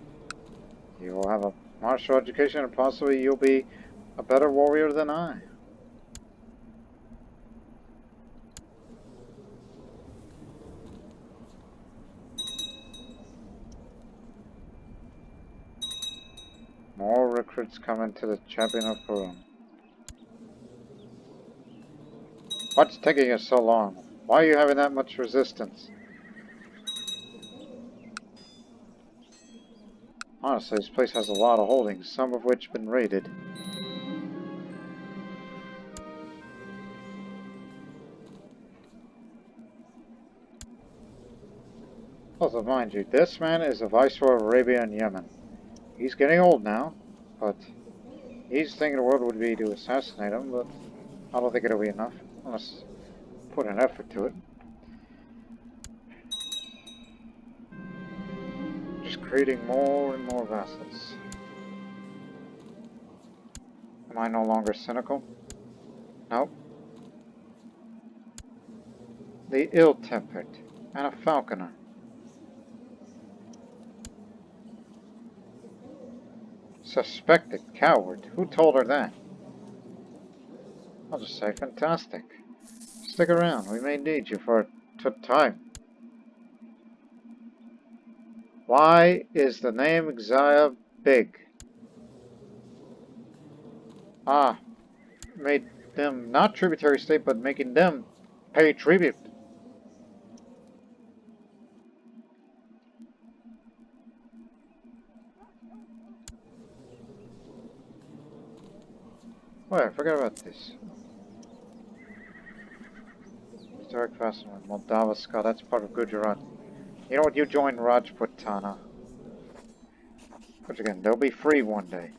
you will have a martial education and possibly you'll be a better warrior than I. More recruits coming to the champion of Perun. What's taking you so long? Why are you having that much resistance? Honestly, this place has a lot of holdings, some of which have been raided. Also, mind you, this man is the Viceroy of Arabia and Yemen. He's getting old now, but he's thinking the world would be to assassinate him, but I don't think it'll be enough. Unless put an effort to it. Just creating more and more vassals. Am I no longer cynical? No. The ill-tempered and a falconer. Suspected coward. Who told her that? I'll just say fantastic. Stick around. We may need you for a time. Why is the name Xia big? Ah, made them not Tributary State, but making them pay tribute. Wait, I forgot about this. Historic Festival, Moldava Ska, that's part of Gujarat. You know what, you join Rajputana. Which again, they'll be free one day.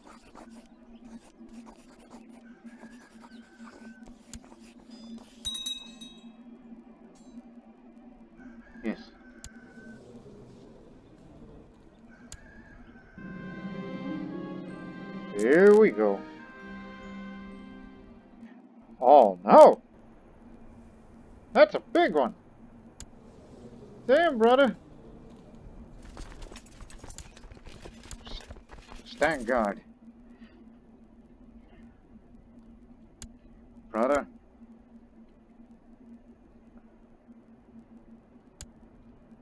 Yes. Here we go. Oh no! That's a big one! Damn, brother! Stand guard. Brother?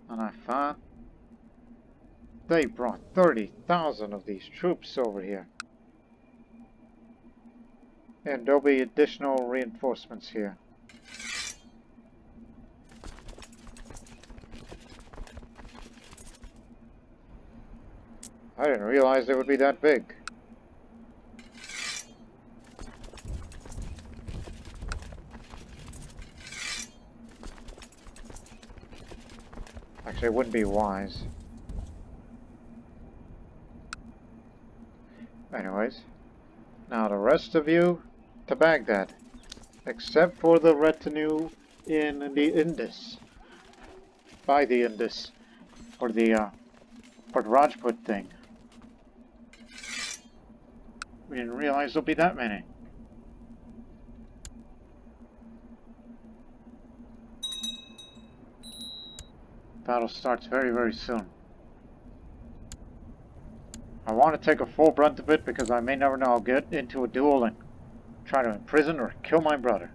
And I thought they brought 30,000 of these troops over here. And there'll be additional reinforcements here. I didn't realize they would be that big. Actually, it wouldn't be wise. Anyways, now the rest of you to Baghdad, except for the retinue in the Indus, by the Indus, for the Rajput thing. We didn't realize there'll be that many. Battle starts very, very soon. I want to take a full brunt of it because I may never know I'll get into a duel and try to imprison or kill my brother.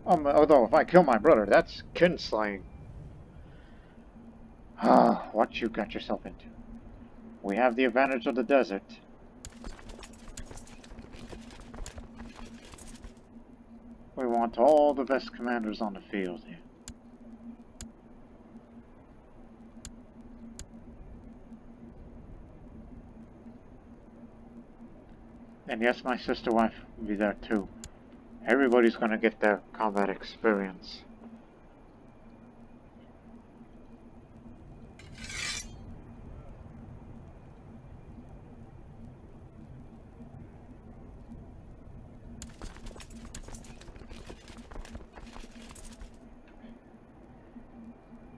Although if I kill my brother, that's kinslaying. Ah, what you got yourself into. We have the advantage of the desert. We want all the best commanders on the field here. And yes, my sister wife will be there too. Everybody's gonna get their combat experience.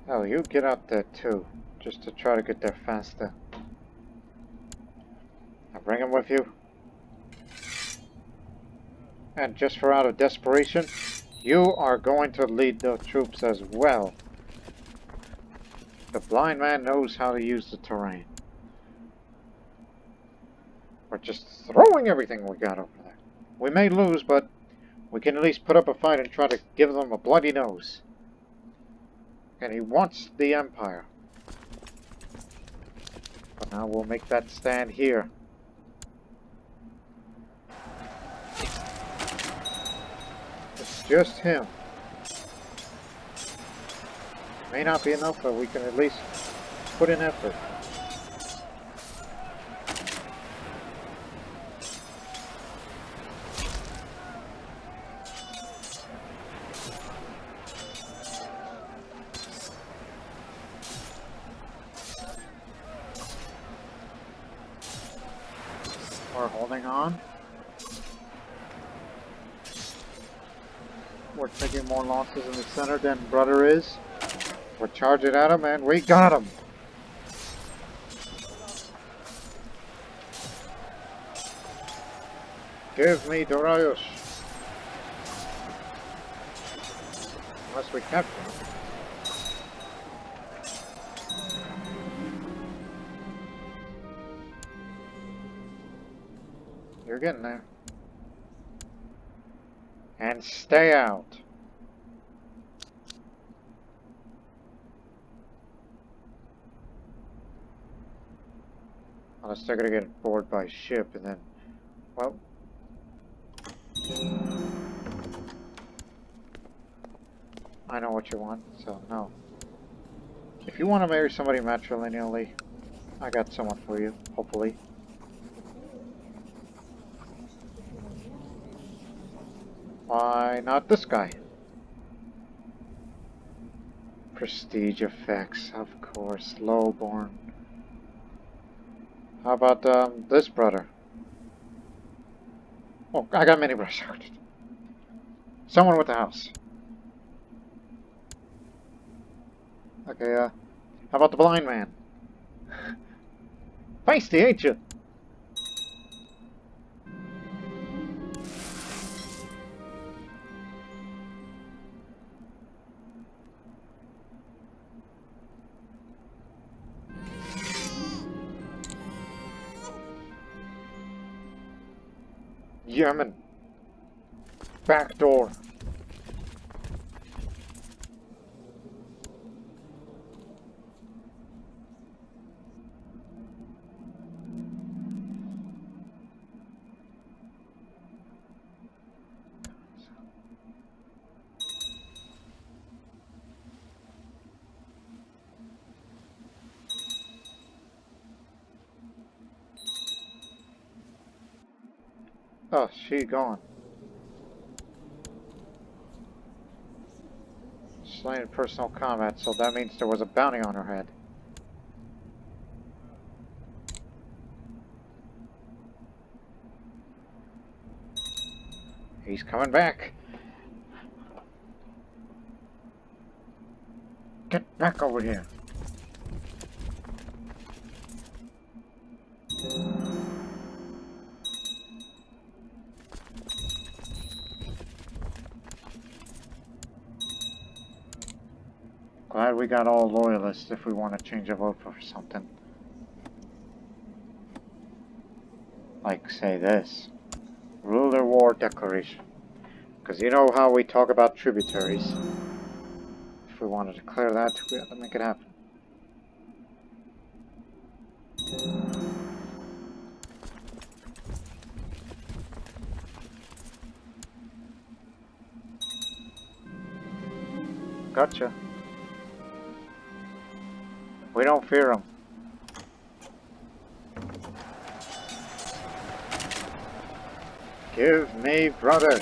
Oh, you get out there too, just to try to get there faster. Now bring him with you. And just for out of desperation, you are going to lead the troops as well. The blind man knows how to use the terrain. We're just throwing everything we got over there. We may lose, but we can at least put up a fight and try to give them a bloody nose. And he wants the Empire. But now we'll make that stand here. It's just him. May not be enough, but we can at least put in effort. We're holding on. We're taking more losses in the center than brother is. We're charging at him and we got him. Give me Darius. Unless we capture him. You're getting there. And stay out. Unless they're gonna get bored by ship and then, well. I know what you want, so no. If you want to marry somebody matrilineally, I got someone for you, hopefully. Why not this guy? Prestige effects, of course, lowborn. How about this brother? Oh, I got many brothers. Someone with the house. Okay, how about the blind man? Feisty, ain't you? Yemen. Back door. Oh, she gone. Slain in personal combat, so that means there was a bounty on her head. He's coming back. Get back over here. Glad we got all loyalists if we want to change a vote for something. Like, say this. Ruler War Declaration. Because you know how we talk about tributaries. If we want to declare that, we have to make it happen. Gotcha. We don't fear them. Give me brother.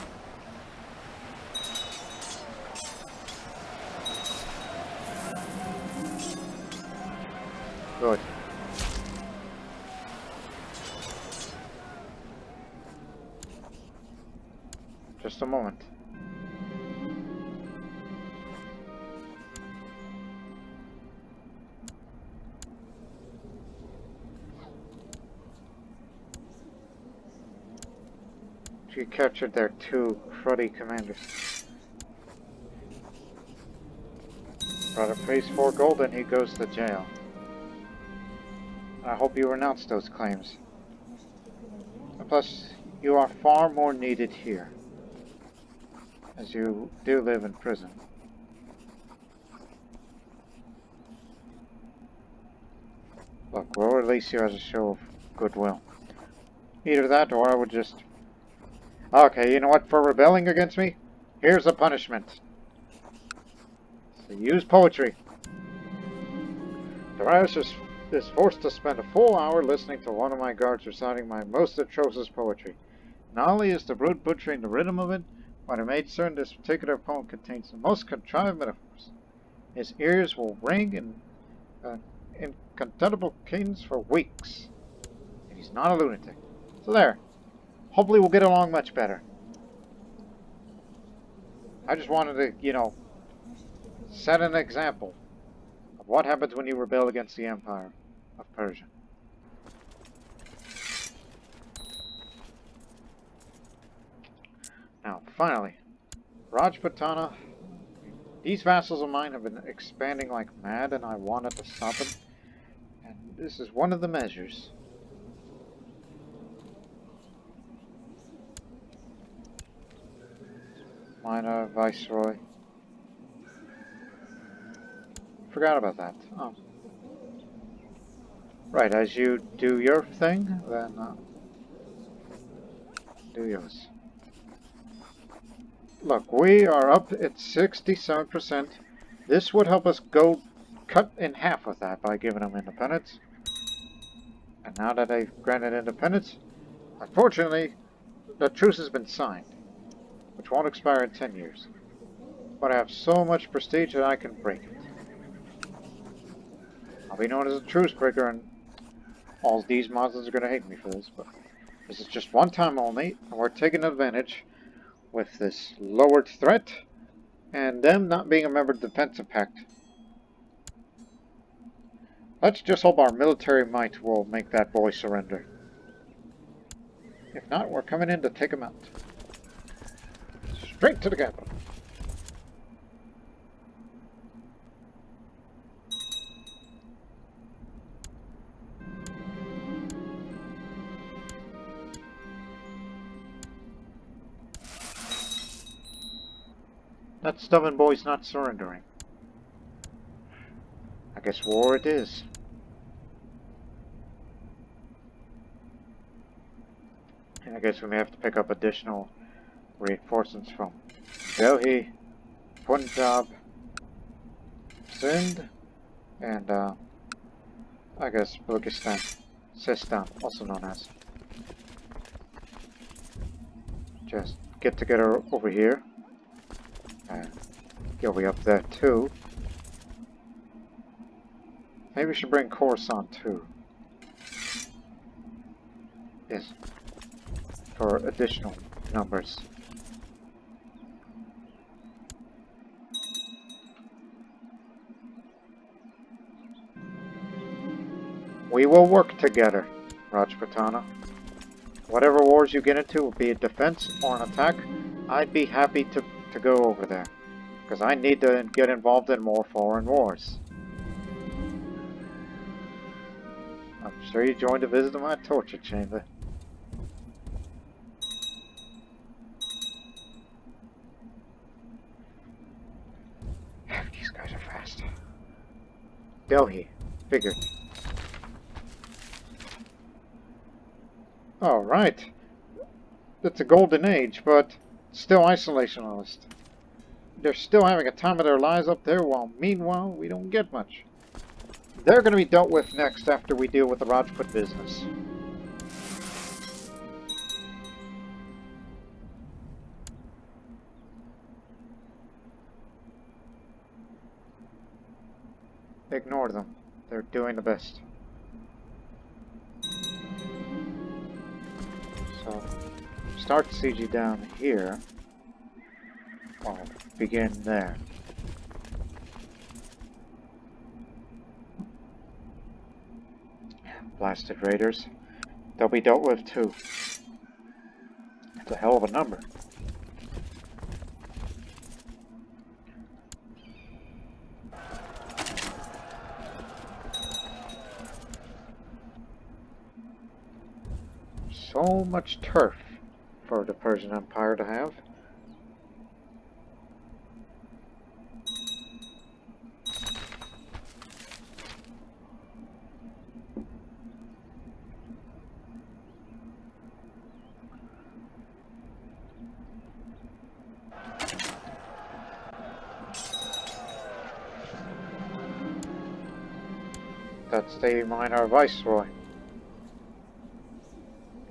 Good. Just a moment. She captured their 2 cruddy commanders. Brother pays 4 gold and he goes to jail. I hope you renounce those claims. And plus, you are far more needed here, as you do live in prison. Look, we'll release you as a show of goodwill. Either that or I would just... Okay, you know what? For rebelling against me, here's a punishment. So use poetry. Darius is forced to spend a full hour listening to one of my guards reciting my most atrocious poetry. Not only is the brute butchering the rhythm of it, but I made certain this particular poem contains the most contrived metaphors. His ears will ring in incontestable cadence for weeks. And he's not a lunatic. So there. Hopefully we'll get along much better. I just wanted to, you know, set an example of what happens when you rebel against the Empire of Persia. Now, finally, Rajputana. These vassals of mine have been expanding like mad, and I wanted to stop them. And this is one of the measures. Minor Viceroy. Forgot about that. Oh. Right, as you do your thing, then do yours. Look, we are up at 67%. This would help us go cut in half with that by giving them independence. And now that they've granted independence, unfortunately, the truce has been signed, which won't expire in 10 years. But I have so much prestige that I can break it. I'll be known as a truce breaker, and all these monsters are going to hate me for this, but this is just one time only, and we're taking advantage with this lowered threat, and them not being a member of the defensive pact. Let's just hope our military might will make that boy surrender. If not, we're coming in to take him out. Straight to the capital. That stubborn boy's not surrendering. I guess war it is. And I guess we may have to pick up additional reinforcements from Delhi, Punjab, Sindh, and I guess Balochistan, Sistan, also known as. Just get together over here. You'll be up there too. Maybe we should bring Khorasan too. Yes. For additional numbers. We will work together, Rajputana. Whatever wars you get into, be it defense or an attack, I'd be happy to go over there. Because I need to get involved in more foreign wars. I'm sure you joined a visit to my torture chamber. Delhi. Figured. Alright. It's a golden age, but still isolationist. They're still having a time of their lives up there, while meanwhile, we don't get much. They're going to be dealt with next after we deal with the Rajput business. Ignore them. They're doing the best. So, start siege down here. I'll begin there. Blasted raiders. They'll be dealt with too. It's a hell of a number. So much turf for the Persian Empire to have. That's the minor viceroy.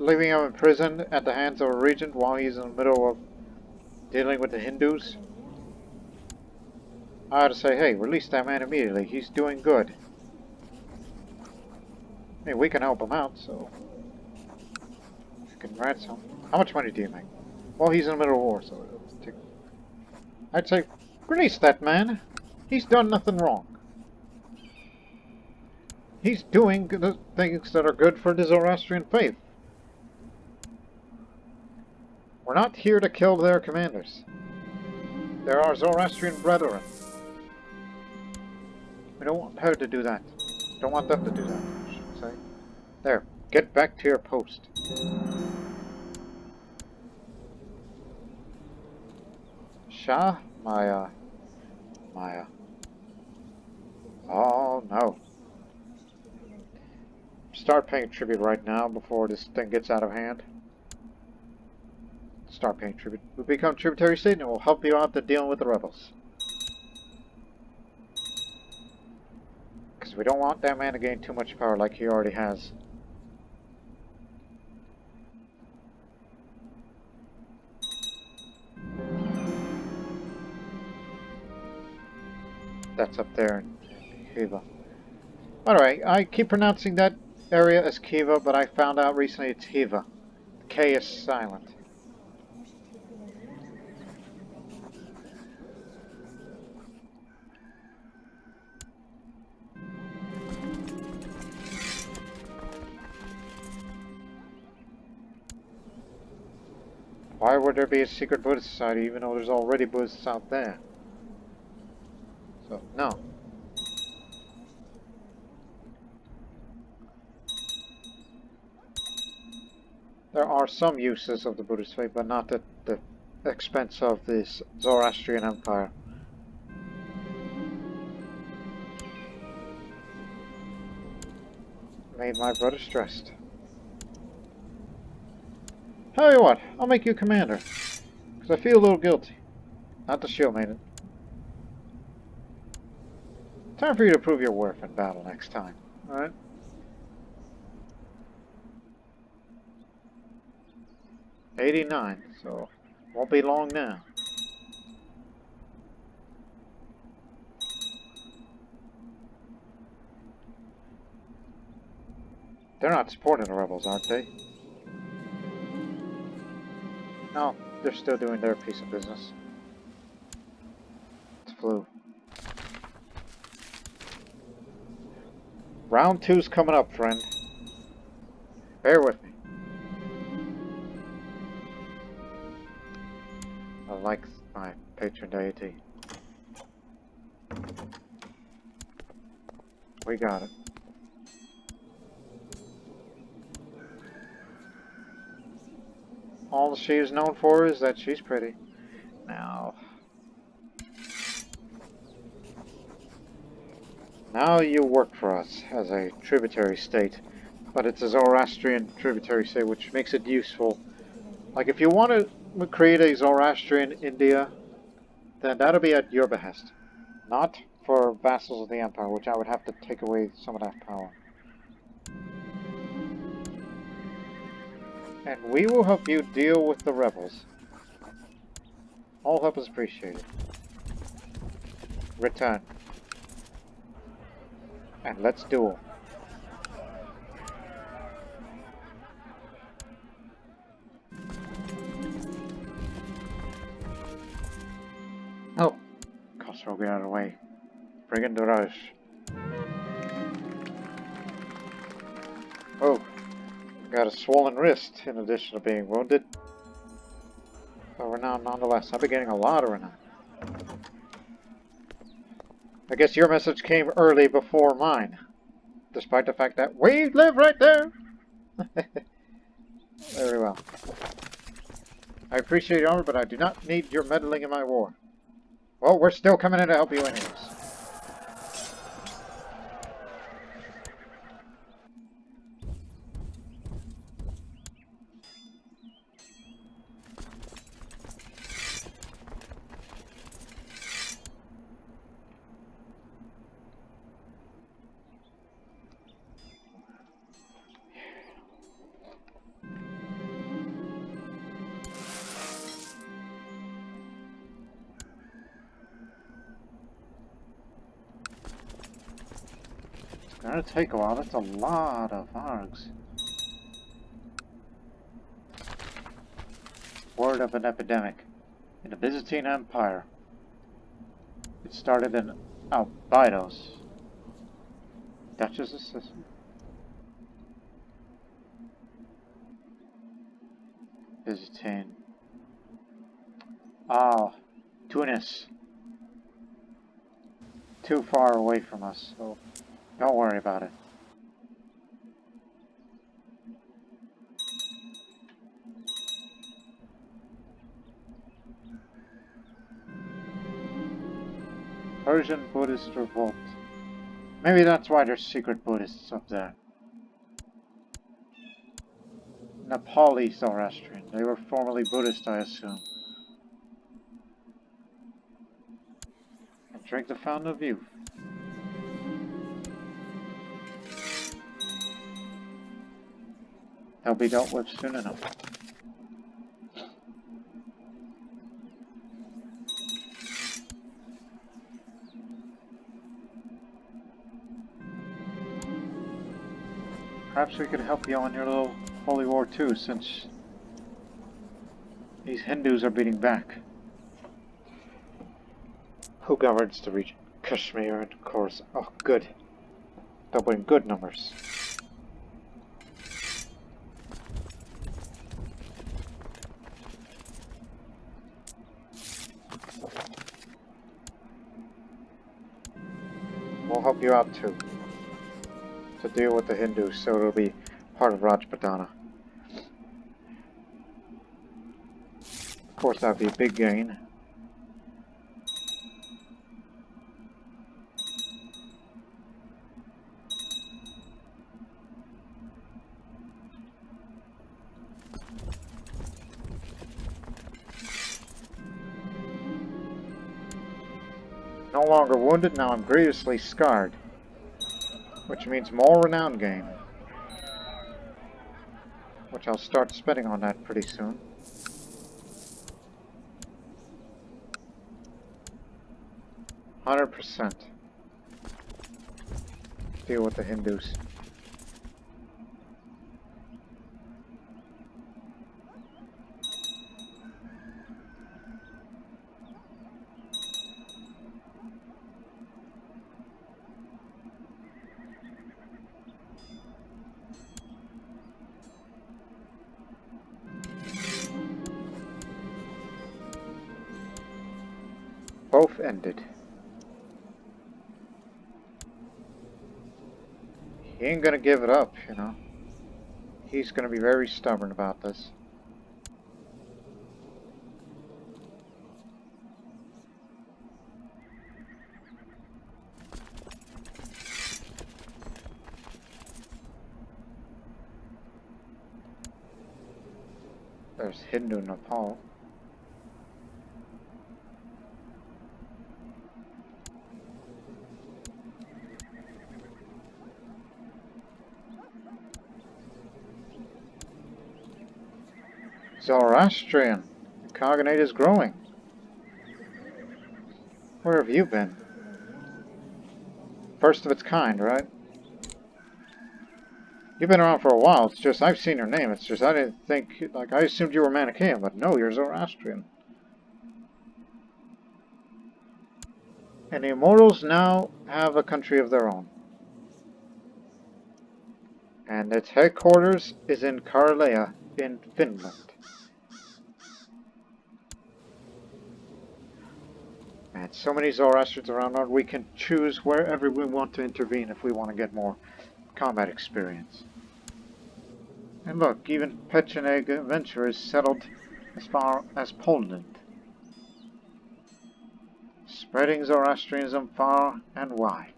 Leaving him in prison at the hands of a regent while he's in the middle of dealing with the Hindus. I ought to say, hey, release that man immediately. He's doing good. I mean, we can help him out, so... You can ransom. How much money do you make? Well, he's in the middle of war, so... I'd say, release that man. He's done nothing wrong. He's doing the things that are good for the Zoroastrian faith. We're not here to kill their commanders. They're our Zoroastrian brethren. We don't want her to do that. Don't want them to do that, I should say. There, get back to your post. Shah? Maya. Oh, no. Start paying tribute right now before this thing gets out of hand. Start paying tribute. We'll become Tributary State and we'll help you out to dealing with the rebels. Because we don't want that man to gain too much power like he already has. That's up there in Khiva. By the way, I keep pronouncing that area as Khiva, but I found out recently it's Khiva. The K is silent. Why would there be a secret Buddhist society even though there's already Buddhists out there? So, no. There are some uses of the Buddhist faith, but not at the expense of this Zoroastrian Empire. Made my brother stressed. Tell you what, I'll make you commander. Because I feel a little guilty. Not the shield maiden. Time for you to prove your worth in battle next time. Alright? '89, so won't be long now. They're not supporting the rebels, aren't they? No, they're still doing their piece of business. It's flu. Round 2's coming up, friend. Bear with me. I like my patron deity. We got it. All she is known for is that she's pretty. Now... Now you work for us as a tributary state, but it's a Zoroastrian tributary state, which makes it useful. Like, if you want to create a Zoroastrian India, then that'll be at your behest. Not for vassals of the Empire, which I would have to take away some of that power. And we will help you deal with the rebels. All help is appreciated. Return. And let's duel. Oh! Khosrow, get out of the way. Bring in the rush. Oh! Got a swollen wrist in addition to being wounded. But Renown nonetheless. I've been getting a lot of Renown. I guess your message came early before mine. Despite the fact that we live right there! Very well. I appreciate your armor, but I do not need your meddling in my war. Well, we're still coming in to help you anyways. It's gonna take a while. That's a lot of args. Word of an epidemic in the Byzantine Empire. It started in Albidos. Duchess's sister. Byzantine. Ah, Tunis. Too far away from us, so don't worry about it. Persian Buddhist revolt. Maybe that's why there's secret Buddhists up there. Nepali Zoroastrian. They were formerly Buddhist, I assume. And drink the fountain of youth. They'll be dealt with soon enough. Perhaps we could help you on your little holy war too, since these Hindus are beating back. Who governs the region? Kashmir, and of course. Oh, good. They'll bring good numbers. We'll help you out too, to deal with the Hindus, so it'll be part of Rajputana. Of course, that'd be a big gain. No longer wounded, now I'm grievously scarred. Which means more renown gain. Which I'll start spending on that pretty soon. %. Deal with the Hindus. Both ended. He ain't gonna give it up, you know. He's gonna be very stubborn about this. There's Hindu Nepal. Zoroastrian. The cognate is growing. Where have you been? First of its kind, right? You've been around for a while. It's just I've seen your name. It's just I didn't think, like, I assumed you were Manichaean, but no, you're Zoroastrian. And the Immortals now have a country of their own. And its headquarters is in Karlea in Finland. And so many Zoroastrians around now, we can choose wherever we want to intervene if we want to get more combat experience. And look, even Pecheneg Venture is settled as far as Poland. Spreading Zoroastrianism far and wide.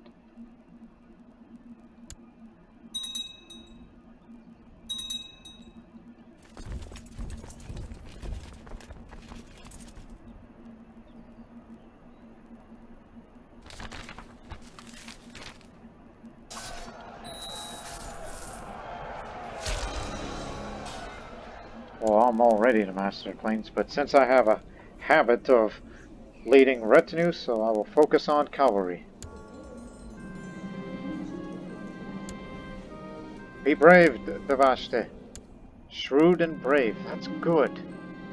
Well, I'm all ready to master the planes, but since I have a habit of leading retinue, so I will focus on cavalry. Be brave, Devashte. Shrewd and brave. That's good.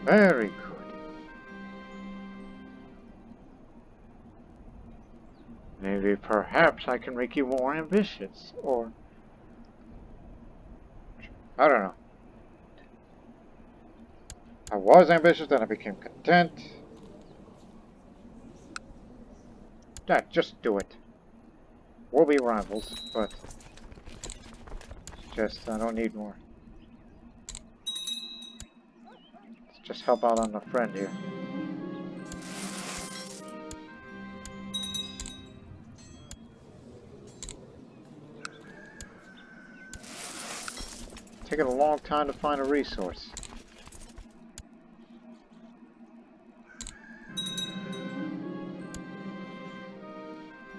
Very good. Maybe perhaps I can make you more ambitious, or I don't know. I was ambitious, then I became content. Yeah, just do it. We'll be rivals, but just I don't need more. Let's just help out on the friend here. Taking a long time to find a resource.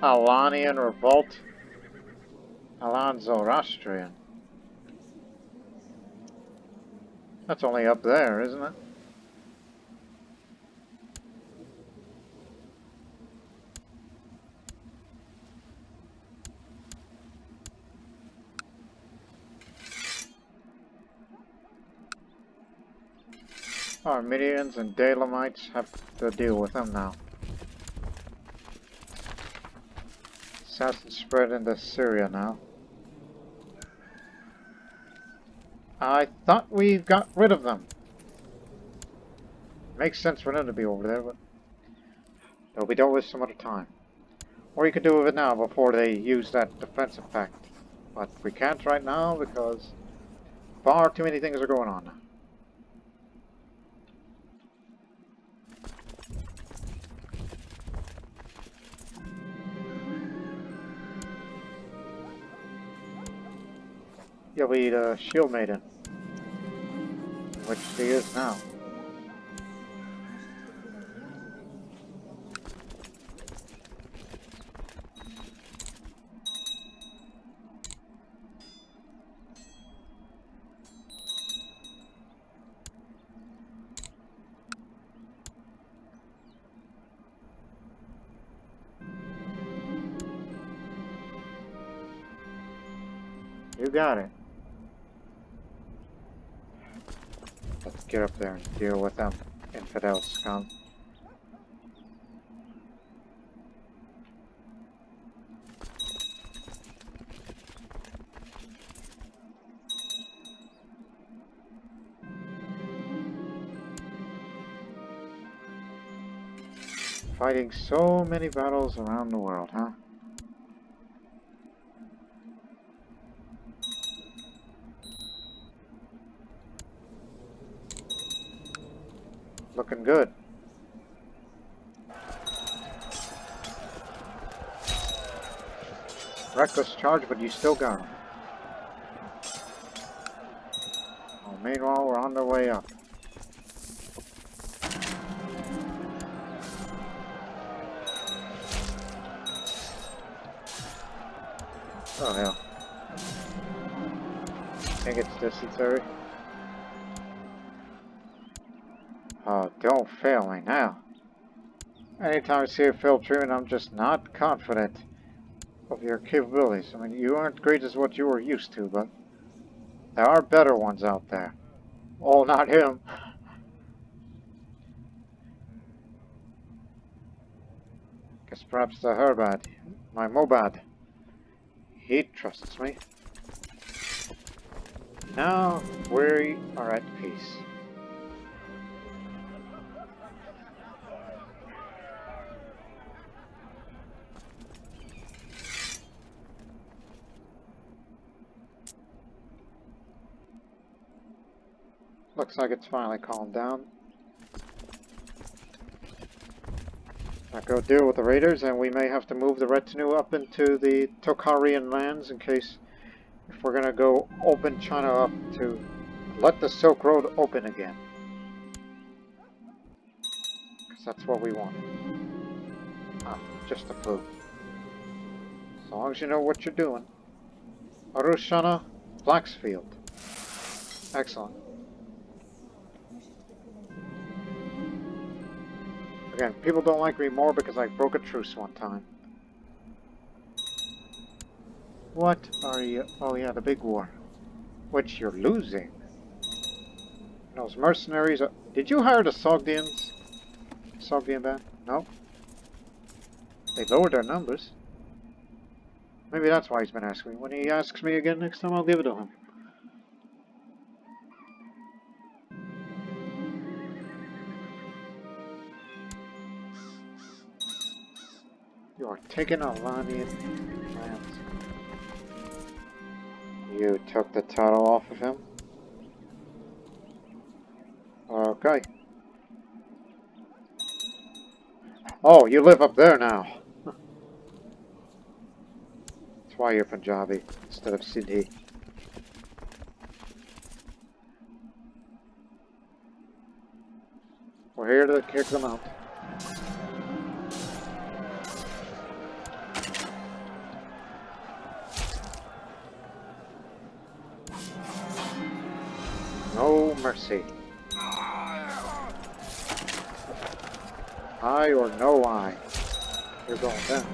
Alanian revolt. Alan Zoroastrian. That's only up there, isn't it? Armenians and Dalamites have to deal with them now. Assassins spread into Syria now. I thought we got rid of them. Makes sense for them to be over there, but they'll be dealt with some other time. Or you could do with it now before they use that defensive pact. But we can't right now because far too many things are going on now. You'll be the Shield Maiden, which she is now. You got it. Let's get up there and deal with them infidel scum. Fighting so many battles around the world, huh? Looking good. Reckless charge, but you still got him. Well, meanwhile, we're on the way up. think it's dysentery. Oh, don't fail me now. Anytime I see a failed treatment, I'm just not confident of your capabilities. I mean, you aren't great as what you were used to, but there are better ones out there. Oh, not him. Guess perhaps the Herbad, my Mobad. He trusts me. Now we are at peace. Looks like it's finally calmed down. Now go deal with the raiders, and we may have to move the retinue up into the Tokharian lands in case if we're gonna go open China up to let the Silk Road open again. Because that's what we want. Ah, just a clue. As long as you know what you're doing. Arushana, Blacksfield. Excellent. Again, people don't like me more because I broke a truce one time. What are you... Oh yeah, the big war. Which you're losing. Those mercenaries are... Did you hire the Sogdians? Sogdian band? No? They lowered their numbers. Maybe that's why he's been asking me. When he asks me again next time, I'll give it to him. You are taking Alanian lands. You took the title off of him? Okay. Oh, you live up there now. That's why you're Punjabi instead of Sindhi. We're here to kick them out. No mercy. Eye or no eye. You're going down.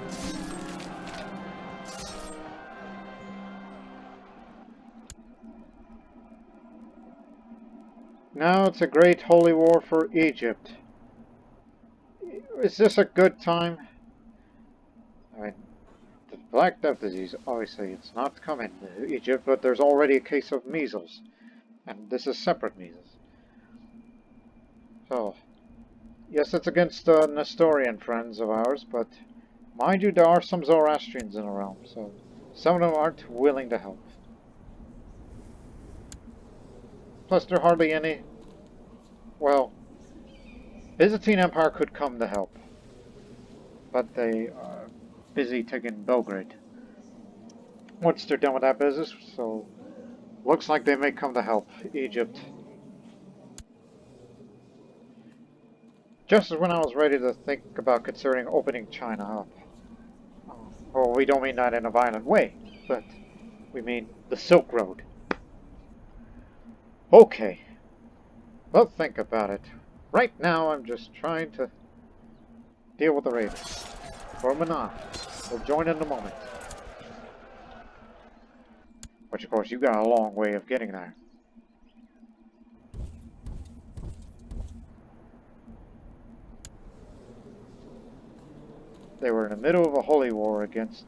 Now it's a great holy war for Egypt. Is this a good time? I mean, the Black Death disease, obviously it's not coming to Egypt, but there's already a case of measles. And this is separate measles. So, yes, it's against Nestorian friends of ours, but mind you, there are some Zoroastrians in the realm, so some of them aren't willing to help. Plus, there are hardly any... Well, Byzantine Empire could come to help, but they are busy taking Belgrade. Once they're done with that business, so looks like they may come to help Egypt. Just as when I was ready to think about considering opening China up. Well, we don't mean that in a violent way, but we mean the Silk Road. Okay. Well, think about it. Right now, I'm just trying to deal with the raiders. For Renown. We'll join in a moment. Which, of course, you got a long way of getting there. They were in the middle of a holy war against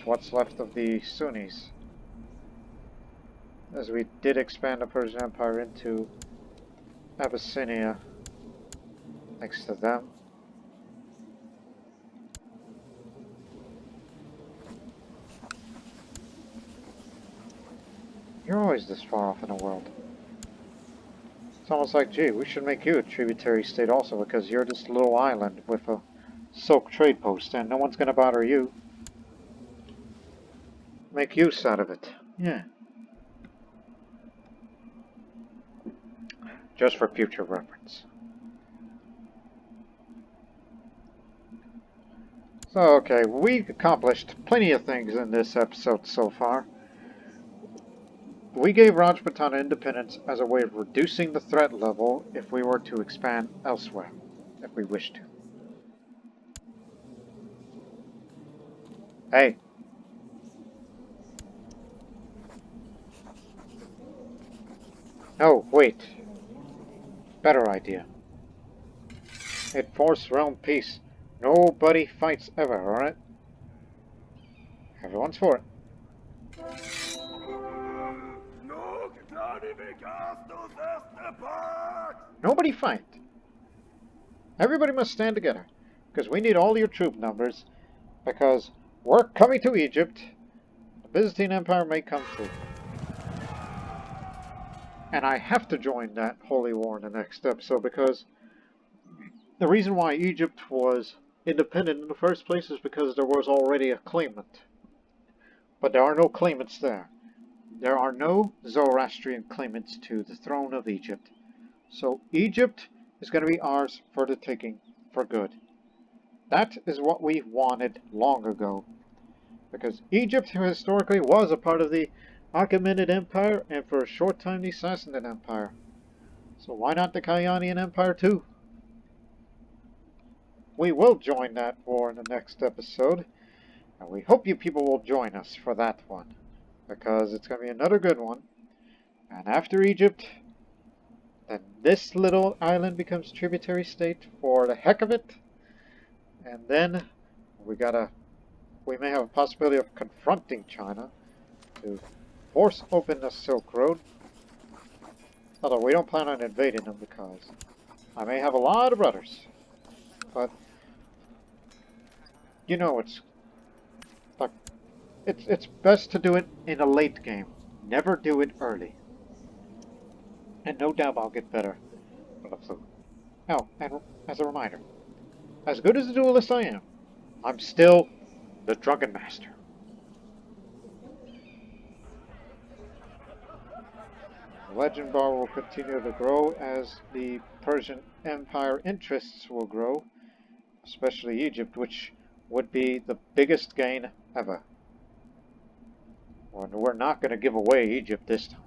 what's left of the Sunnis. As we did expand the Persian Empire into Abyssinia next to them. You're always this far off in the world. It's almost like, gee, we should make you a tributary state also, because you're this little island with a silk trade post, and no one's gonna bother you. Make use out of it. Yeah. Just for future reference. So, okay, we've accomplished plenty of things in this episode so far. we gave Rajputana independence as a way of reducing the threat level if we were to expand elsewhere, if we wish to. Hey! No, wait. Better idea. Enforce realm peace. Nobody fights ever, alright? Everyone's for it. Nobody fight. Everybody must stand together, because we need all your troop numbers, because we're coming to Egypt. The Byzantine Empire may come through. And I have to join that holy war in the next episode, because the reason why Egypt was independent in the first place is because there was already a claimant. But there are no claimants there. There are no Zoroastrian claimants to the throne of Egypt. So Egypt is going to be ours for the taking, for good. That is what we wanted long ago. Because Egypt historically was a part of the Achaemenid Empire, and for a short time the Sassanid Empire. So why not the Kayanian Empire too? We will join that war in the next episode, and we hope you people will join us for that one, because it's going to be another good one. And after Egypt, then this little island becomes Tributary State for the heck of it, and then we may have a possibility of confronting China to force open the Silk Road. Although we don't plan on invading them, because I may have a lot of brothers. But you know, it's best to do it in a late game. Never do it early. And no doubt I'll get better with the flute. Oh, and as a reminder, as good as a duelist I am, I'm still the Drunken Master. The legend bar will continue to grow as the Persian Empire interests will grow, especially Egypt, which would be the biggest gain ever. We're not going to give away Egypt this time.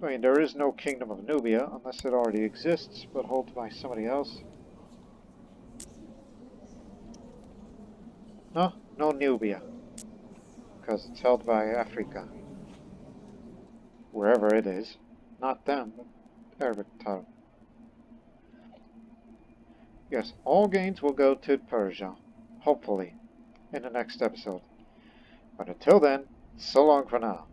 I mean, there is no Kingdom of Nubia, unless it already exists, but held by somebody else. No Nubia, because it's held by Africa. Wherever it is. Not them, but Arabic title. Yes, all gains will go to Persia, hopefully, in the next episode. But until then, so long for now.